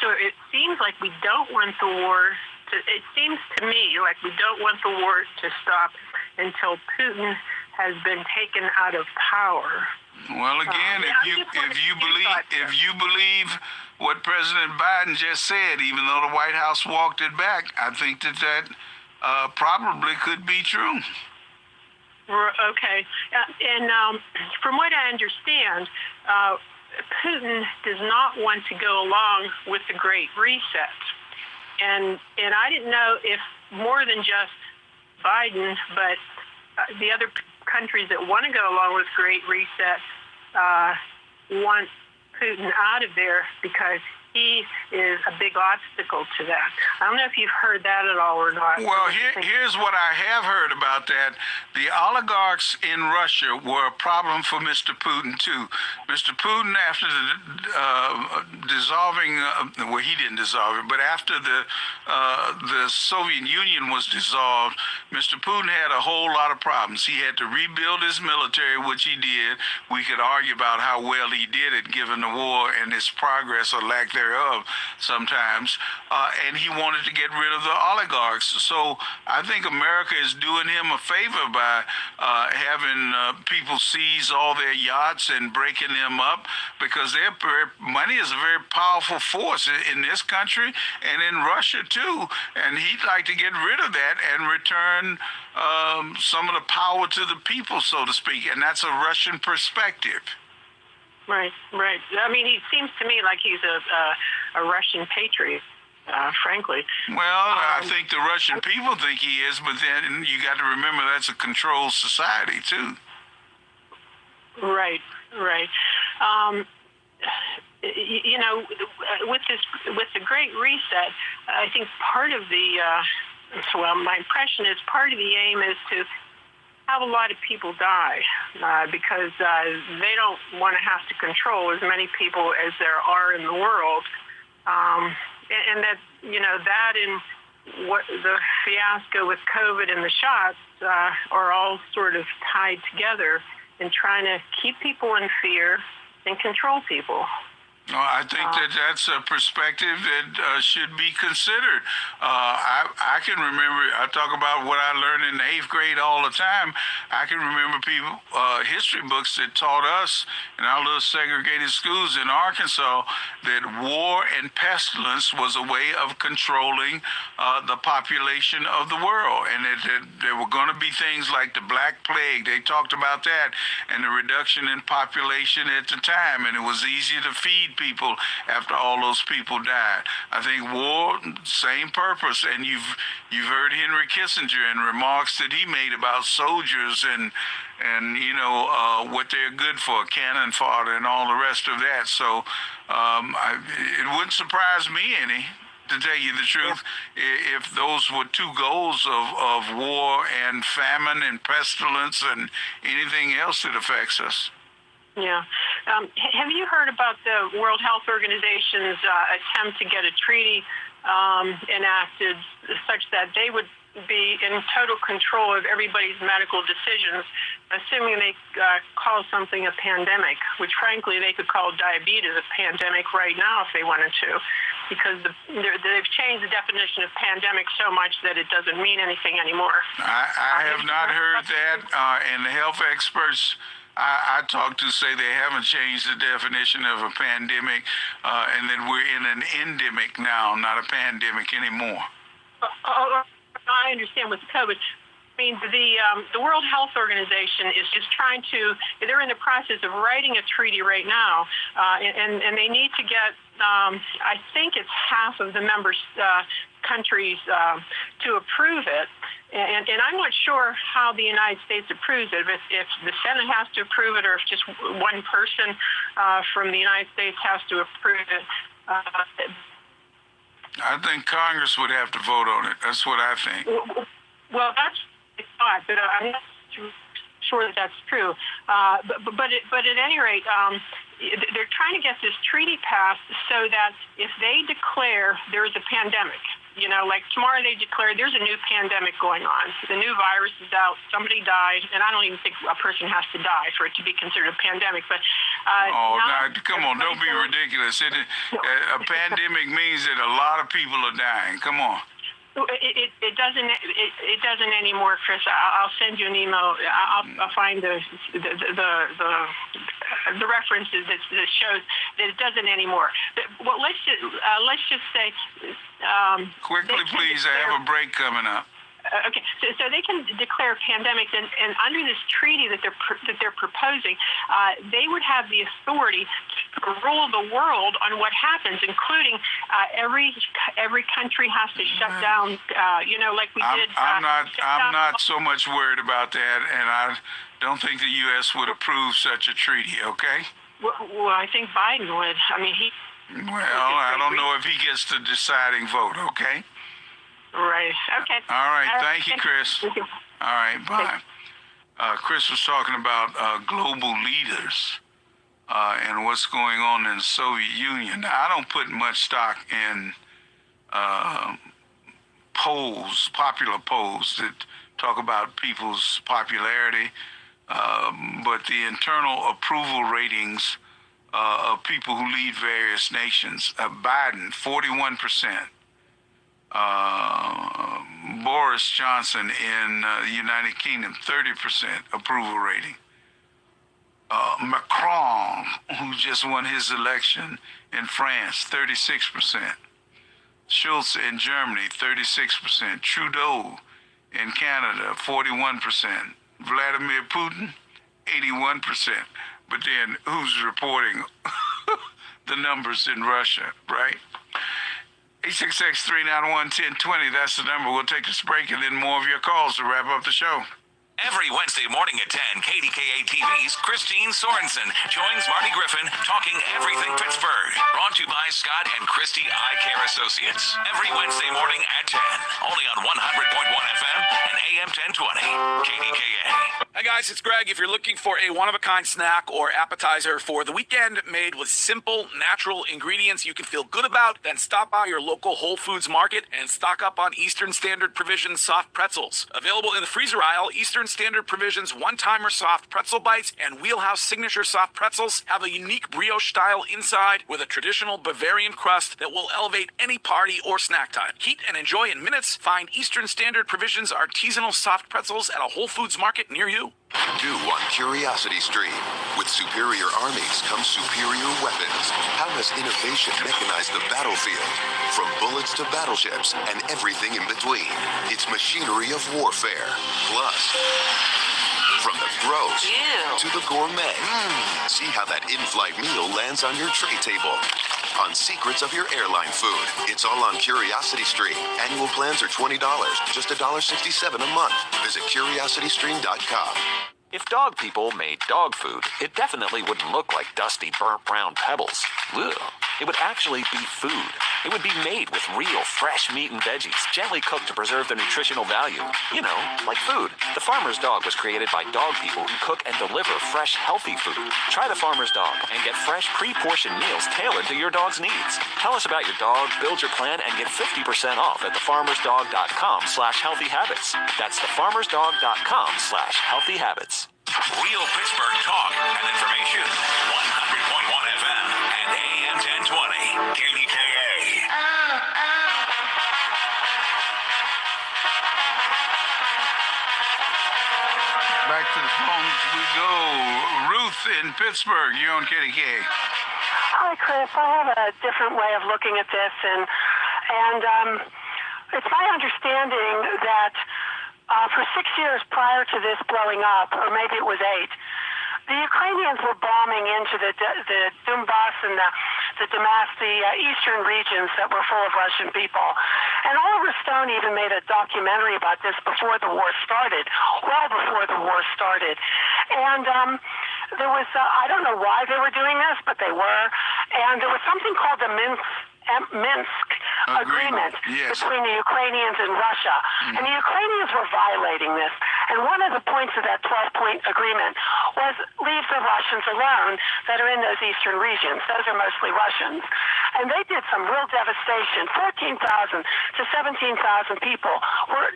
so it seems like we don't want the war to, it seems to me like we don't want the war to stop until Putin has been taken out of power. Well, again, if you believe what President Biden just said, even though the White House walked it back, I think that probably could be true. Okay. And from what I understand, Putin does not want to go along with the Great Reset. And I didn't know if more than just Biden, but the other countries that want to go along with Great Reset want Putin out of there because he is a big obstacle to that. I don't know if you've heard that at all or not. Well, here's what I have heard about that. The oligarchs in Russia were a problem for Mr. Putin, too. Mr. Putin, after the dissolving, well, he didn't dissolve it, but after the Soviet Union was dissolved, Mr. Putin had a whole lot of problems. He had to rebuild his military, which he did. We could argue about how well he did it, given the war and its progress or lack thereof sometimes. And he wanted to get rid of the oligarchs. So I think America is doing him a favor by having people seize all their yachts and breaking them up, because money is a very powerful force in this country and in Russia too. And he'd like to get rid of that and return some of the power to the people, so to speak. And that's a Russian perspective. Right, right. I mean, he seems to me like he's a Russian patriot, frankly. Well, I think the Russian people think he is, but then you got to remember that's a controlled society too. Right, right. You know, with the Great Reset, I think part of the well, my impression is part of the aim is to have a lot of people die because they don't want to have to control as many people as there are in the world, and that, you know, that and what the fiasco with COVID and the shots are all sort of tied together in trying to keep people in fear and control people. Well, I think that's a perspective that should be considered. I can remember, I talk about what I learned in the 8th grade all the time. I can remember people, history books that taught us in our little segregated schools in Arkansas that war and pestilence was a way of controlling the population of the world. And that there were going to be things like the Black Plague. They talked about that and the reduction in population at the time. And it was easier to feed people after all those people died. I think war, same purpose. And you've heard Henry Kissinger and remarks that he made about soldiers and you know what they're good for, cannon fodder and all the rest of that. So it wouldn't surprise me any, to tell you the truth, if those were two goals of war and famine and pestilence and anything else that affects us. Yeah. Have you heard about the World Health Organization's attempt to get a treaty enacted such that they would be in total control of everybody's medical decisions, assuming they call something a pandemic, which frankly they could call diabetes a pandemic right now if they wanted to, because they've changed the definition of pandemic so much that it doesn't mean anything anymore. I have not heard that, and the health experts I talked to say they haven't changed the definition of a pandemic, and that we're in an endemic now, not a pandemic anymore. I understand with COVID. I mean, the World Health Organization is trying to, they're in the process of writing a treaty right now, and they need to get, I think it's half of the member countries to approve it. And I'm not sure how the United States approves it, if the Senate has to approve it or if just one person from the United States has to approve it. I think Congress would have to vote on it. That's what I think. Well, that's what I thought, but I'm not sure that that's true. But at any rate, they're trying to get this treaty passed so that if they declare there is a pandemic, you know, like tomorrow they declare there's a new pandemic going on. The new virus is out. Somebody died, and I don't even think a person has to die for it to be considered a pandemic. But come on, don't be ridiculous. A pandemic means that a lot of people are dying. Come on. It doesn't anymore, Chris. I'll send you an email. I'll find the references that shows that it doesn't anymore. Well, let's just say. Quickly, please. I have a break coming up. Okay, so they can declare pandemics, and under this treaty that they're proposing, they would have the authority to rule the world on what happens, including every country has to shut down. You know, like we did. I'm not so much worried about that, and I don't think the U.S. would approve such a treaty. Okay. Well, I think Biden would. I mean, Well, I don't know if he gets the deciding vote, okay? Right. Okay. All right. Thank you, Chris. Thank you. All right. Bye. Chris was talking about global leaders and what's going on in the Soviet Union. Now, I don't put much stock in polls, popular polls that talk about people's popularity, but the internal approval ratings of people who lead various nations. Biden, 41%. Boris Johnson in the United Kingdom, 30% approval rating. Macron, who just won his election in France, 36%. Schultz in Germany, 36%. Trudeau in Canada, 41%. Vladimir Putin, 81%. But then who's reporting the numbers in Russia, right? 866-391-1020, that's the number. We'll take this break and then more of your calls to wrap up the show. Every Wednesday morning at 10, KDKA TV's Christine Sorensen joins Marty Griffin talking everything Pittsburgh. Brought to you by Scott and Christie Eye Care Associates. Every Wednesday morning at 10, only on 100.1 FM and AM 1020, KDKA. Hi guys, it's Greg. If you're looking for a one-of-a-kind snack or appetizer for the weekend made with simple, natural ingredients you can feel good about, then stop by your local Whole Foods market and stock up on Eastern Standard Provisions soft pretzels. Available in the freezer aisle, Eastern Standard Provisions one-timer soft pretzel bites and Wheelhouse Signature soft pretzels have a unique brioche style inside with a traditional Bavarian crust that will elevate any party or snack time. Heat and enjoy in minutes. Find Eastern Standard Provisions artisanal soft pretzels at a Whole Foods market near you. New on Curiosity Stream. With superior armies comes superior weapons. How has innovation mechanized the battlefield? From bullets to battleships and everything in between. It's machinery of warfare. Plus, from the gross to the gourmet. See how that in-flight meal lands on your tray table. On secrets of your airline food. It's all on Curiosity Stream. Annual plans are $20, just $1.67 a month. Visit curiositystream.com. If dog people made dog food, it definitely wouldn't look like dusty, burnt brown pebbles. Ugh. It would actually be food. It would be made with real, fresh meat and veggies, gently cooked to preserve their nutritional value. You know, like food. The Farmer's Dog was created by dog people who cook and deliver fresh, healthy food. Try the Farmer's Dog and get fresh, pre-portioned meals tailored to your dog's needs. Tell us about your dog, build your plan, and get 50% off at thefarmersdog.com/healthyhabits. That's thefarmersdog.com/healthyhabits. Real Pittsburgh talk and information. 100.1 FM and AM 1020, KDKA. Back to the phones we go. Ruth in Pittsburgh, you're on KDKA. Hi, Chris. I have a different way of looking at this, and it's my understanding that for 6 years prior to this blowing up, or maybe it was 8, the Ukrainians were bombing into the Donbass and the Damascus, the eastern regions that were full of Russian people. And Oliver Stone even made a documentary about this before the war started, well before the war started. And there was, I don't know why they were doing this, but they were. And there was something called the Minsk agreement between the Ukrainians and Russia. And the Ukrainians were violating this. And one of the points of that 12-point agreement was leave the Russians alone that are in those eastern regions. Those are mostly Russians. And they did some real devastation. 14,000 to 17,000 people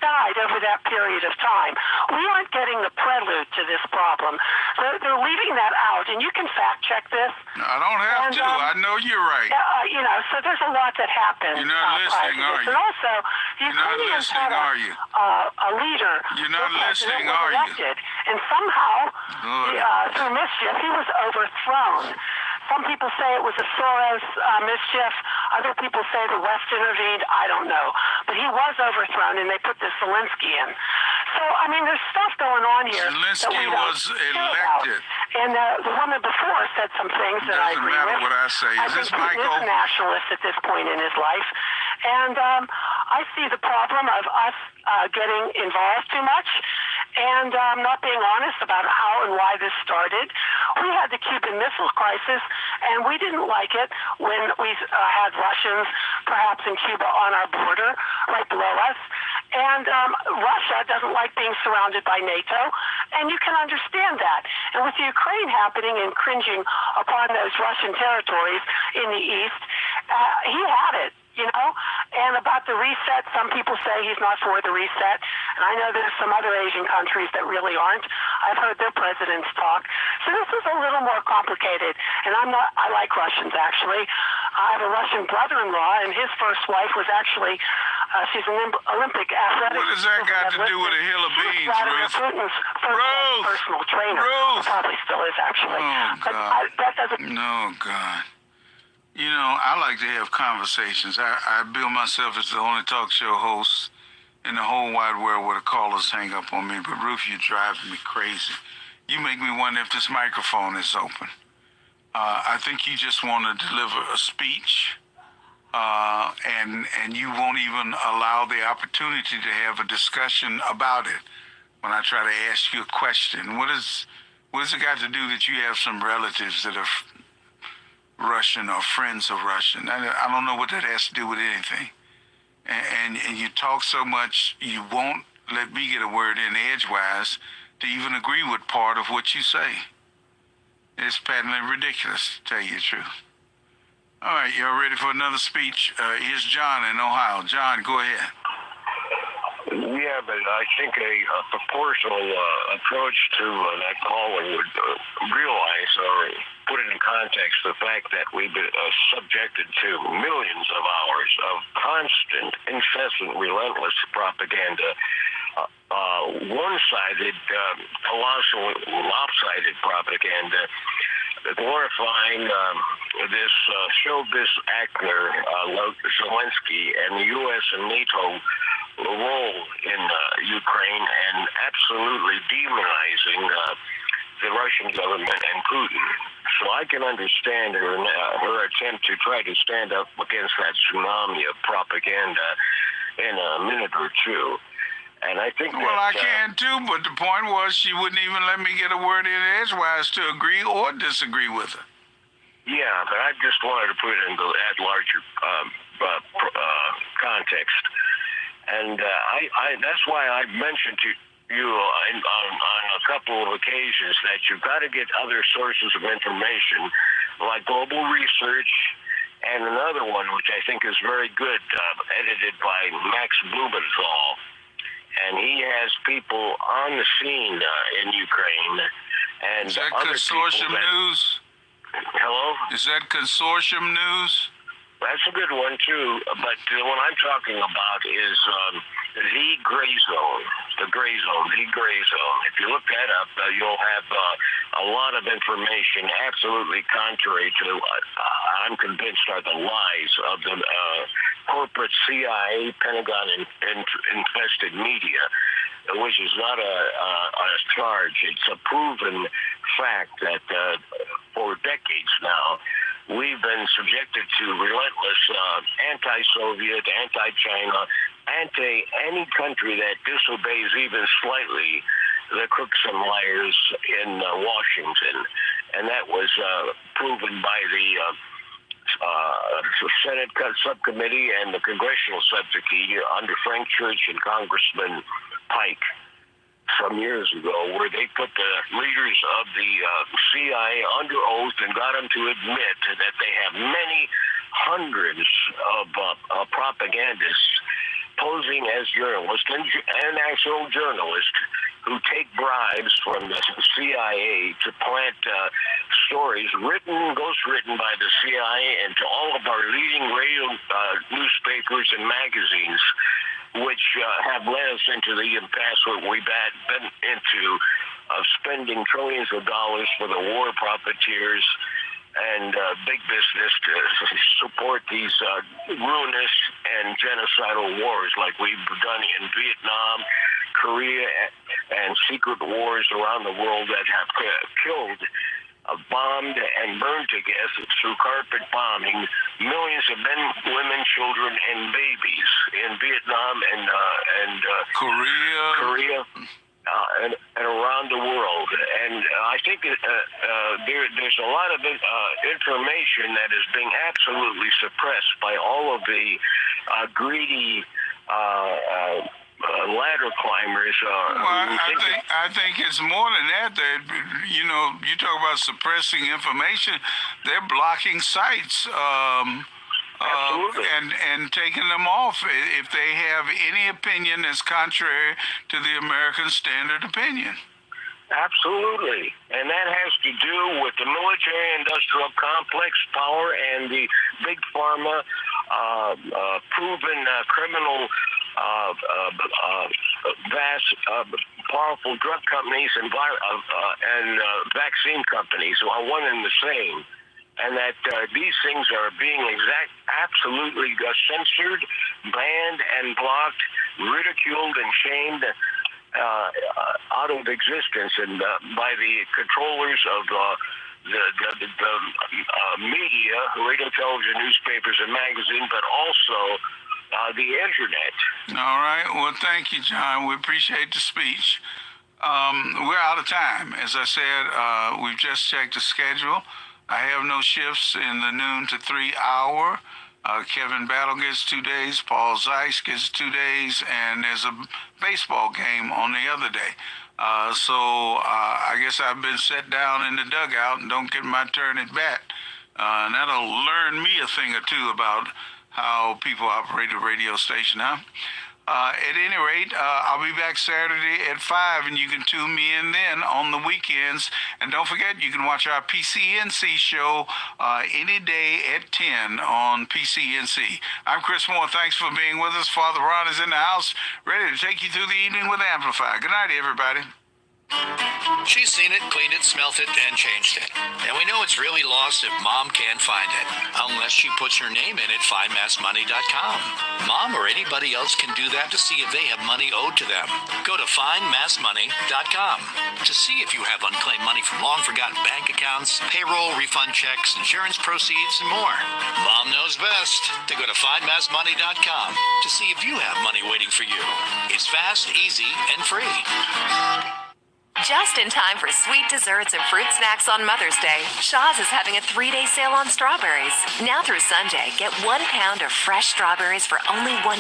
died over that period of time. We aren't getting the prelude to this problem. They're leaving that out. And you can fact check this. I don't have to. I know you're right. You know, so there's a lot that happened. You're not listening, are you? And also, the Ukrainians had a leader. You're not listening, are you? And somehow, through mischief, he was overthrown. Some people say it was a Soros mischief. Other people say the West intervened. I don't know. But he was overthrown, and they put this Zelensky in. So, I mean, there's stuff going on here. Zelensky was elected. And the woman before said some things that I agree with. Doesn't matter what I say. Is this Michael? He's a nationalist at this point in his life. And I see the problem of us getting involved too much and not being honest about how and why this started. We had the Cuban Missile Crisis, And we didn't like it when we had Russians, perhaps in Cuba, on our border, right below us. And Russia doesn't like being surrounded by NATO, and you can understand that. And with the Ukraine happening and cringing upon those Russian territories in the east, he had it. And about the reset, some people say he's not for the reset. And I know there's some other Asian countries that really aren't. I've heard their presidents talk. So this is a little more complicated. And I like Russians, actually. I have a Russian brother-in-law, and his first wife was actually, she's an Olympic athletic. What does that got to do with a hill of beans, Ruth? Putin's first personal trainer. Probably still is, actually. Oh, God. That doesn't... No, God. I like to have conversations. I bill myself as the only talk show host in the whole wide world where the callers hang up on me. But Ruth, you're driving me crazy. You make me wonder if this microphone is open. I think you just want to deliver a speech, and you won't even allow the opportunity to have a discussion about it when I try to ask you a question. What has it got to do that you have some relatives that are Russian or friends of Russian? I don't know what that has to do with anything. And you talk so much, you won't let me get a word in edgewise to even agree with part of what you say. It's patently ridiculous, to tell you the truth. All right, y'all ready for another speech? Here's John in Ohio. John, go ahead. Yeah, but I think a proportional approach to that calling would realize or put it in context the fact that we've been subjected to millions of hours of constant, incessant, relentless propaganda, one-sided, colossal, lopsided propaganda, glorifying this showbiz actor, Zelensky, and the U.S. and NATO role in Ukraine, and absolutely demonizing the Russian government and Putin. So I can understand her attempt to try to stand up against that tsunami of propaganda in a minute or two. And I think I can too, but the point was she wouldn't even let me get a word in edgewise to agree or disagree with her. Yeah, but I just wanted to put it in that larger context. And that's why I mentioned to you on a couple of occasions that you've got to get other sources of information, like global research, and another one which I think is very good, edited by Max Blumenthal. And he has people on the scene in Ukraine. And is that Consortium News? Hello? Is that Consortium News? That's a good one, too. But the one I'm talking about is the Gray Zone. The Gray Zone, the Gray Zone. If you look that up, you'll have a lot of information absolutely contrary to, I'm convinced, are the lies of the corporate CIA, Pentagon-infested media, which is not a charge. It's a proven fact that for decades now, we've been subjected to relentless anti-Soviet, anti-China, anti-any country that disobeys even slightly the crooks and liars in Washington. And that was proven by the Senate subcommittee and the Congressional subcommittee under Frank Church and Congressman Pike some years ago, where they put the leaders of the CIA under oath and got them to admit that they have many hundreds of propagandists posing as journalists and actual journalists who take bribes from the CIA to plant stories ghostwritten by the CIA into all of our leading radio newspapers and magazines, which have led us into the impasse that we've been into of spending trillions of dollars for the war profiteers and big business to support these ruinous and genocidal wars like we've done in Vietnam, Korea, and secret wars around the world that have killed, bombed, and burned to death through carpet bombing millions of men, women, children, and babies in Vietnam and Korea. And around the world. And I think there's a lot of information that is being absolutely suppressed by all of the greedy ladder climbers. I think it's more than that. That you talk about suppressing information. They're blocking sites. And taking them off if they have any opinion that's contrary to the American standard opinion. Absolutely. And that has to do with the military-industrial complex power and the big pharma proven criminal vast powerful drug companies and vaccine companies are one and the same. And that these things are being absolutely censored, banned, and blocked, ridiculed, and shamed out of existence, and by the controllers of the media, radio, television, newspapers, and magazines, but also the internet. All right. Well, thank you, John. We appreciate the speech. We're out of time. As I said, we've just checked the schedule. I have no shifts in the noon to 3 hour. Kevin Battle gets 2 days. Paul Zeiss gets 2 days. And there's a baseball game on the other day. So I guess I've been set down in the dugout and don't get my turn at bat. And that'll learn me a thing or two about how people operate a radio station, huh? At any rate, I'll be back Saturday at 5, and you can tune me in then on the weekends. And don't forget, you can watch our PCNC show any day at 10 on PCNC. I'm Chris Moore. Thanks for being with us. Father Ron is in the house, ready to take you through the evening with Amplify. Good night, everybody. She's seen it, cleaned it, smelt it, and changed it. And we know it's really lost if Mom can't find it, unless she puts her name in at findmassmoney.com. Mom or anybody else can do that to see if they have money owed to them. Go to findmassmoney.com to see if you have unclaimed money from long-forgotten bank accounts, payroll, refund checks, insurance proceeds, and more. Mom knows best to go to findmassmoney.com to see if you have money waiting for you. It's fast, easy, and free. Just in time for sweet desserts and fruit snacks on Mother's Day, Shaw's is having a 3-day sale on strawberries. Now through Sunday, get 1 pound of fresh strawberries for only $1.97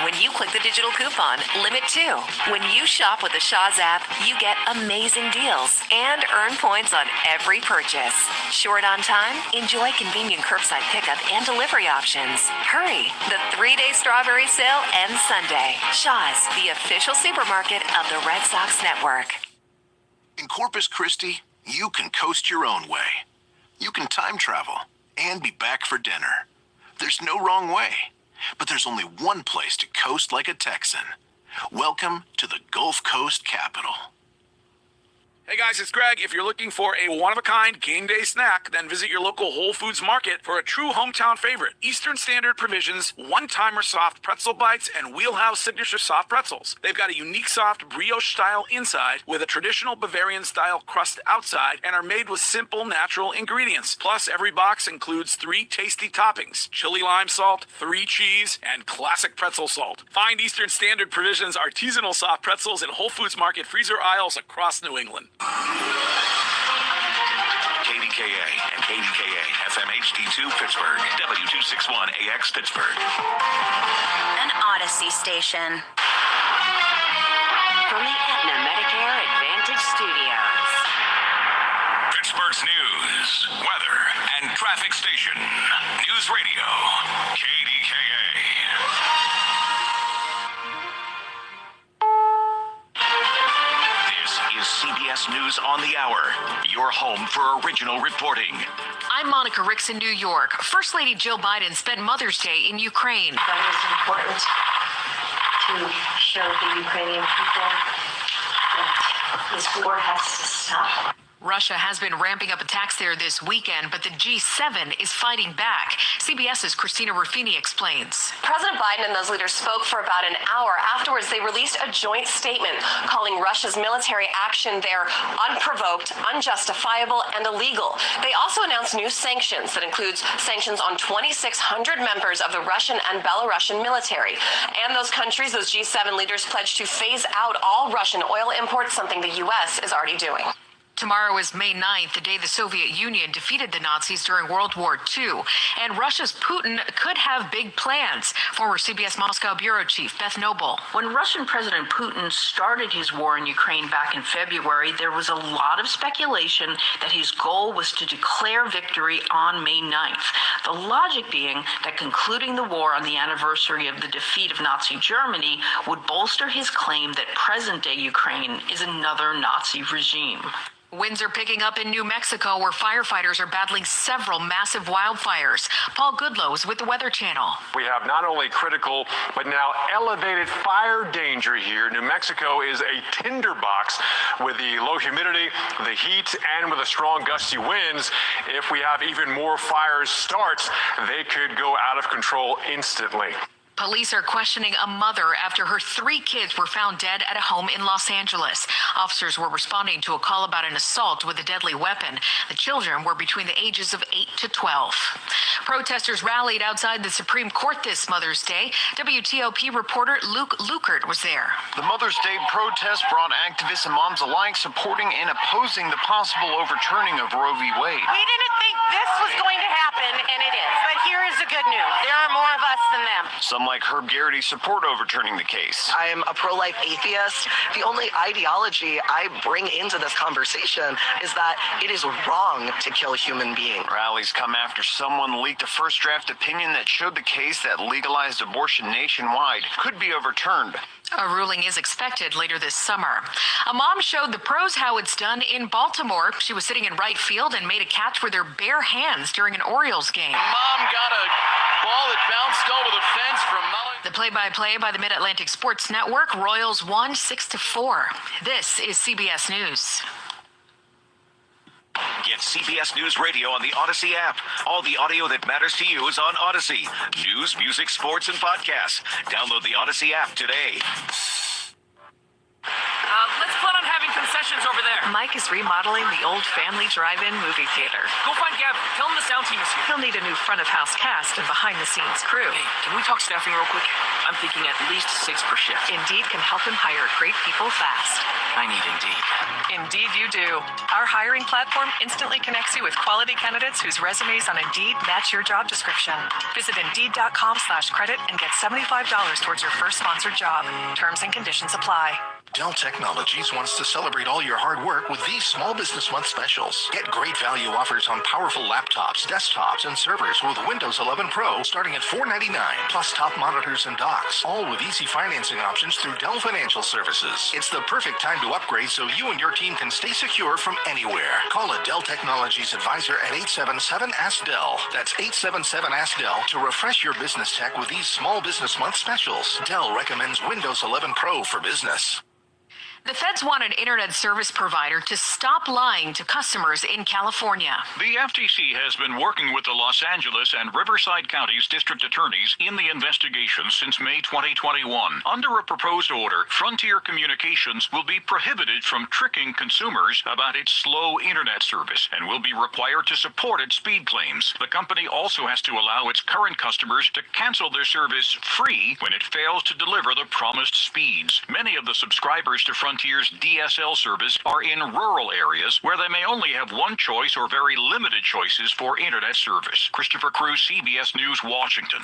when you click the digital coupon. Limit 2. When you shop with the Shaw's app, you get amazing deals and earn points on every purchase. Short on time? Enjoy convenient curbside pickup and delivery options. Hurry! The 3-day strawberry sale ends Sunday. Shaw's, the official supermarket of the Red Sox Network. In Corpus Christi, you can coast your own way. You can time travel and be back for dinner. There's no wrong way, but there's only one place to coast like a Texan. Welcome to the Gulf Coast capital. Hey guys, it's Greg. If you're looking for a one-of-a-kind game day snack, then visit your local Whole Foods market for a true hometown favorite. Eastern Standard Provisions, one-timer soft pretzel bites, and Wheelhouse signature soft pretzels. They've got a unique soft brioche style inside with a traditional Bavarian style crust outside and are made with simple natural ingredients. Plus, every box includes 3 tasty toppings: chili lime salt, 3 cheese, and classic pretzel salt. Find Eastern Standard Provisions artisanal soft pretzels in Whole Foods market freezer aisles across New England. KDKA and KDKA FM HD2 Pittsburgh, W261AX Pittsburgh. An Odyssey station. From the Aetna Medicare Advantage Studios. Pittsburgh's news, weather, and traffic station. News Radio, KDKA. CBS News on the Hour, your home for original reporting. I'm Monica Ricks in New York. First Lady Jill Biden spent Mother's Day in Ukraine. That is important to show the Ukrainian people that this war has to stop. Russia has been ramping up attacks there this weekend, but the G7 is fighting back. CBS's Christina Ruffini explains. President Biden and those leaders spoke for about an hour. Afterwards, they released a joint statement calling Russia's military action there unprovoked, unjustifiable, and illegal. They also announced new sanctions that includes sanctions on 2,600 members of the Russian and Belarusian military. And those countries, those G7 leaders, pledged to phase out all Russian oil imports, something the U.S. is already doing. Tomorrow is May 9th, the day the Soviet Union defeated the Nazis during World War II. And Russia's Putin could have big plans. Former CBS Moscow bureau chief Beth Noble. When Russian President Putin started his war in Ukraine back in February, there was a lot of speculation that his goal was to declare victory on May 9th. The logic being that concluding the war on the anniversary of the defeat of Nazi Germany would bolster his claim that present-day Ukraine is another Nazi regime. Winds are picking up in New Mexico, where firefighters are battling several massive wildfires. Paul Goodlow is with the Weather Channel. We have not only critical, but now elevated fire danger here. New Mexico is a tinderbox with the low humidity, the heat, and with the strong gusty winds. If we have even more fires start, they could go out of control instantly. Police are questioning a mother after her 3 kids were found dead at a home in Los Angeles. Officers were responding to a call about an assault with a deadly weapon. The children were between the ages of 8 to 12. Protesters rallied outside the Supreme Court this Mother's Day. WTOP reporter Luke Lukert was there. The Mother's Day protest brought activists and moms alike supporting and opposing the possible overturning of Roe v. Wade. We didn't think this was going to happen, and it is. But here is the good news. There are more of us than them. Some like Herb Garrity support overturning the case. I am a pro-life atheist. The only ideology I bring into this conversation is that it is wrong to kill human beings. Rallies come after someone leaked a first draft opinion that showed the case that legalized abortion nationwide could be overturned. A ruling is expected later this summer. A mom showed the pros how it's done in Baltimore. She was sitting in right field and made a catch with her bare hands during an Orioles game. Mom got a ball that bounced over the fence from Mullen. The play-by-play by the Mid-Atlantic Sports Network. Royals won 6-4. This is CBS News. Get CBS News Radio on the Odyssey app. All the audio that matters to you is on Odyssey. News, music, sports, and podcasts. Download the Odyssey app today. Let's plan on having concessions over there. Mike is remodeling the old family drive-in movie theater. Go find Gavin. Tell him the sound team is here. He'll need a new front-of-house cast and behind-the-scenes crew. Hey, can we talk staffing real quick? I'm thinking at least 6 per shift. Indeed can help him hire great people fast. I need Indeed. Indeed you do. Our hiring platform instantly connects you with quality candidates whose resumes on Indeed match your job description. Visit Indeed.com/credit and get $75 towards your first sponsored job. Terms and conditions apply. Dell Technologies wants to celebrate all your hard work with these Small Business Month specials. Get great value offers on powerful laptops, desktops, and servers with Windows 11 Pro starting at $499, plus top monitors and docks, all with easy financing options through Dell Financial Services. It's the perfect time to upgrade so you and your team can stay secure from anywhere. Call a Dell Technologies advisor at 877-ASK-DELL. That's 877-ASK-DELL to refresh your business tech with these Small Business Month specials. Dell recommends Windows 11 Pro for business. The feds want an internet service provider to stop lying to customers in California. The FTC has been working with the Los Angeles and Riverside counties' district attorneys in the investigation since May 2021. Under a proposed order, Frontier Communications will be prohibited from tricking consumers about its slow internet service and will be required to support its speed claims. The company also has to allow its current customers to cancel their service free when it fails to deliver the promised speeds. Many of the subscribers to Frontier's DSL service are in rural areas where they may only have one choice or very limited choices for internet service. Christopher Cruz, CBS News, Washington.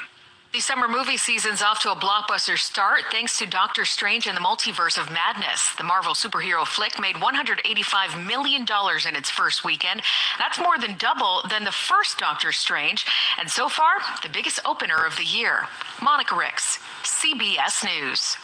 The summer movie season's off to a blockbuster start thanks to Doctor Strange and the Multiverse of Madness. The Marvel superhero flick made $185 million in its first weekend. That's more than double than the first Doctor Strange, and so far, the biggest opener of the year. Monica Ricks, CBS News.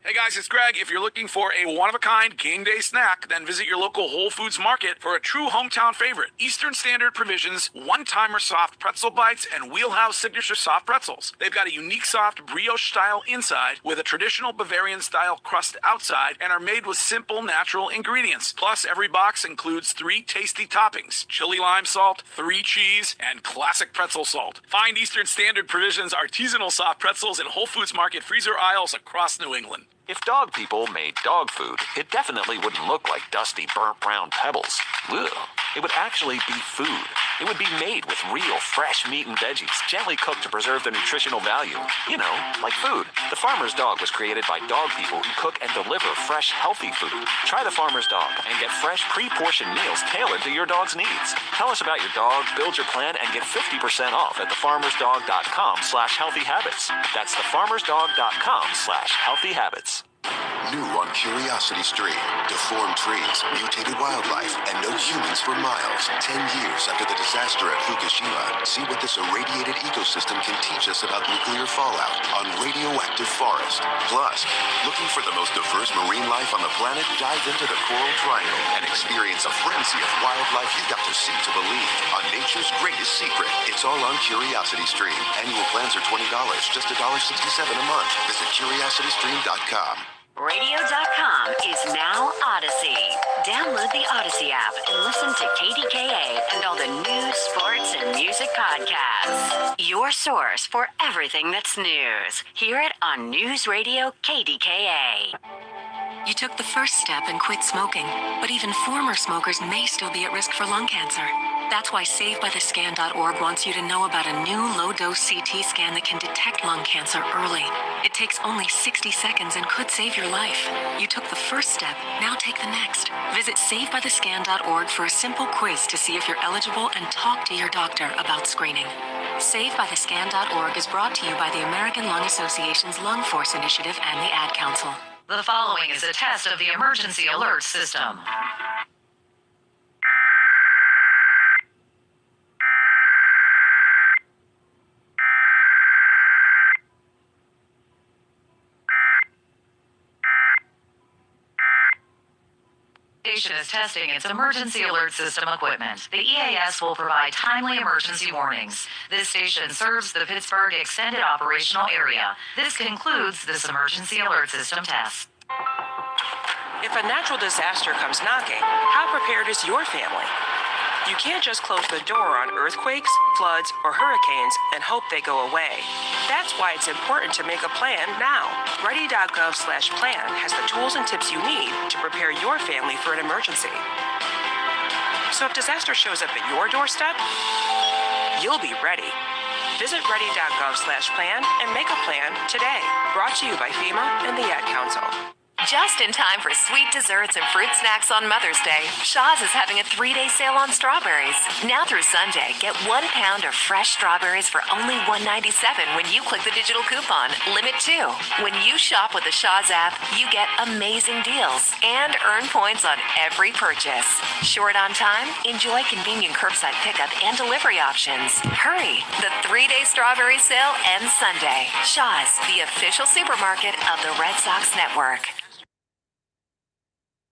Hey guys, it's Greg. If you're looking for a one-of-a-kind game day snack, then visit your local Whole Foods market for a true hometown favorite. Eastern Standard Provisions, One-Timer Soft Pretzel Bites, and Wheelhouse Signature Soft Pretzels. They've got a unique soft brioche style inside with a traditional Bavarian style crust outside and are made with simple natural ingredients. Plus, every box includes 3 tasty toppings: chili lime salt, 3 cheese, and classic pretzel salt. Find Eastern Standard Provisions artisanal soft pretzels in Whole Foods market freezer aisles across New England. If dog people made dog food, it definitely wouldn't look like dusty, burnt brown pebbles. Ugh. It would actually be food. It would be made with real, fresh meat and veggies, gently cooked to preserve their nutritional value. You know, like food. The Farmer's Dog was created by dog people who cook and deliver fresh, healthy food. Try the Farmer's Dog and get fresh, pre-portioned meals tailored to your dog's needs. Tell us about your dog, build your plan, and get 50% off at thefarmersdog.com/healthyhabits. That's thefarmersdog.com/healthyhabits. New on Curiosity Stream. Deformed trees, mutated wildlife, and no humans for miles. 10 years after the disaster at Fukushima, see what this irradiated ecosystem can teach us about nuclear fallout on Radioactive Forest. Plus, looking for the most diverse marine life on the planet? Dive into the Coral Triangle and experience a frenzy of wildlife you've got to see to believe on nature's greatest secret. It's all on Curiosity Stream. Annual plans are $20, just $1.67 a month. Visit curiositystream.com. Radio.com is now Odyssey. Download the Odyssey app and listen to KDKA and all the news, sports, and music podcasts. Your source for everything that's news. Hear it on News Radio KDKA. You took the first step and quit smoking, but even former smokers may still be at risk for lung cancer. That's why SaveByTheScan.org wants you to know about a new low-dose CT scan that can detect lung cancer early. It takes only 60 seconds and could save your life. You took the first step, now take the next. Visit SaveByTheScan.org for a simple quiz to see if you're eligible and talk to your doctor about screening. SaveByTheScan.org is brought to you by the American Lung Association's Lung Force Initiative and the Ad Council. The following is a test of the emergency alert system. Station is testing its emergency alert system equipment. The EAS will provide timely emergency warnings. This station serves the Pittsburgh Extended Operational Area. This concludes this emergency alert system test. If a natural disaster comes knocking, how prepared is your family? You can't just close the door on earthquakes, floods, or hurricanes and hope they go away. That's why it's important to make a plan now. Ready.gov/plan has the tools and tips you need to prepare your family for an emergency. So if disaster shows up at your doorstep, you'll be ready. Visit ready.gov/plan and make a plan today. Brought to you by FEMA and the Ad Council. Just in time for sweet desserts and fruit snacks on Mother's Day, Shaw's is having a 3-day sale on strawberries. Now through Sunday, get 1 pound of fresh strawberries for only $1.97 when you click the digital coupon. Limit 2. When you shop with the Shaw's app, you get amazing deals and earn points on every purchase. Short on time? Enjoy convenient curbside pickup and delivery options. Hurry! The 3-day strawberry sale ends Sunday. Shaw's, the official supermarket of the Red Sox Network.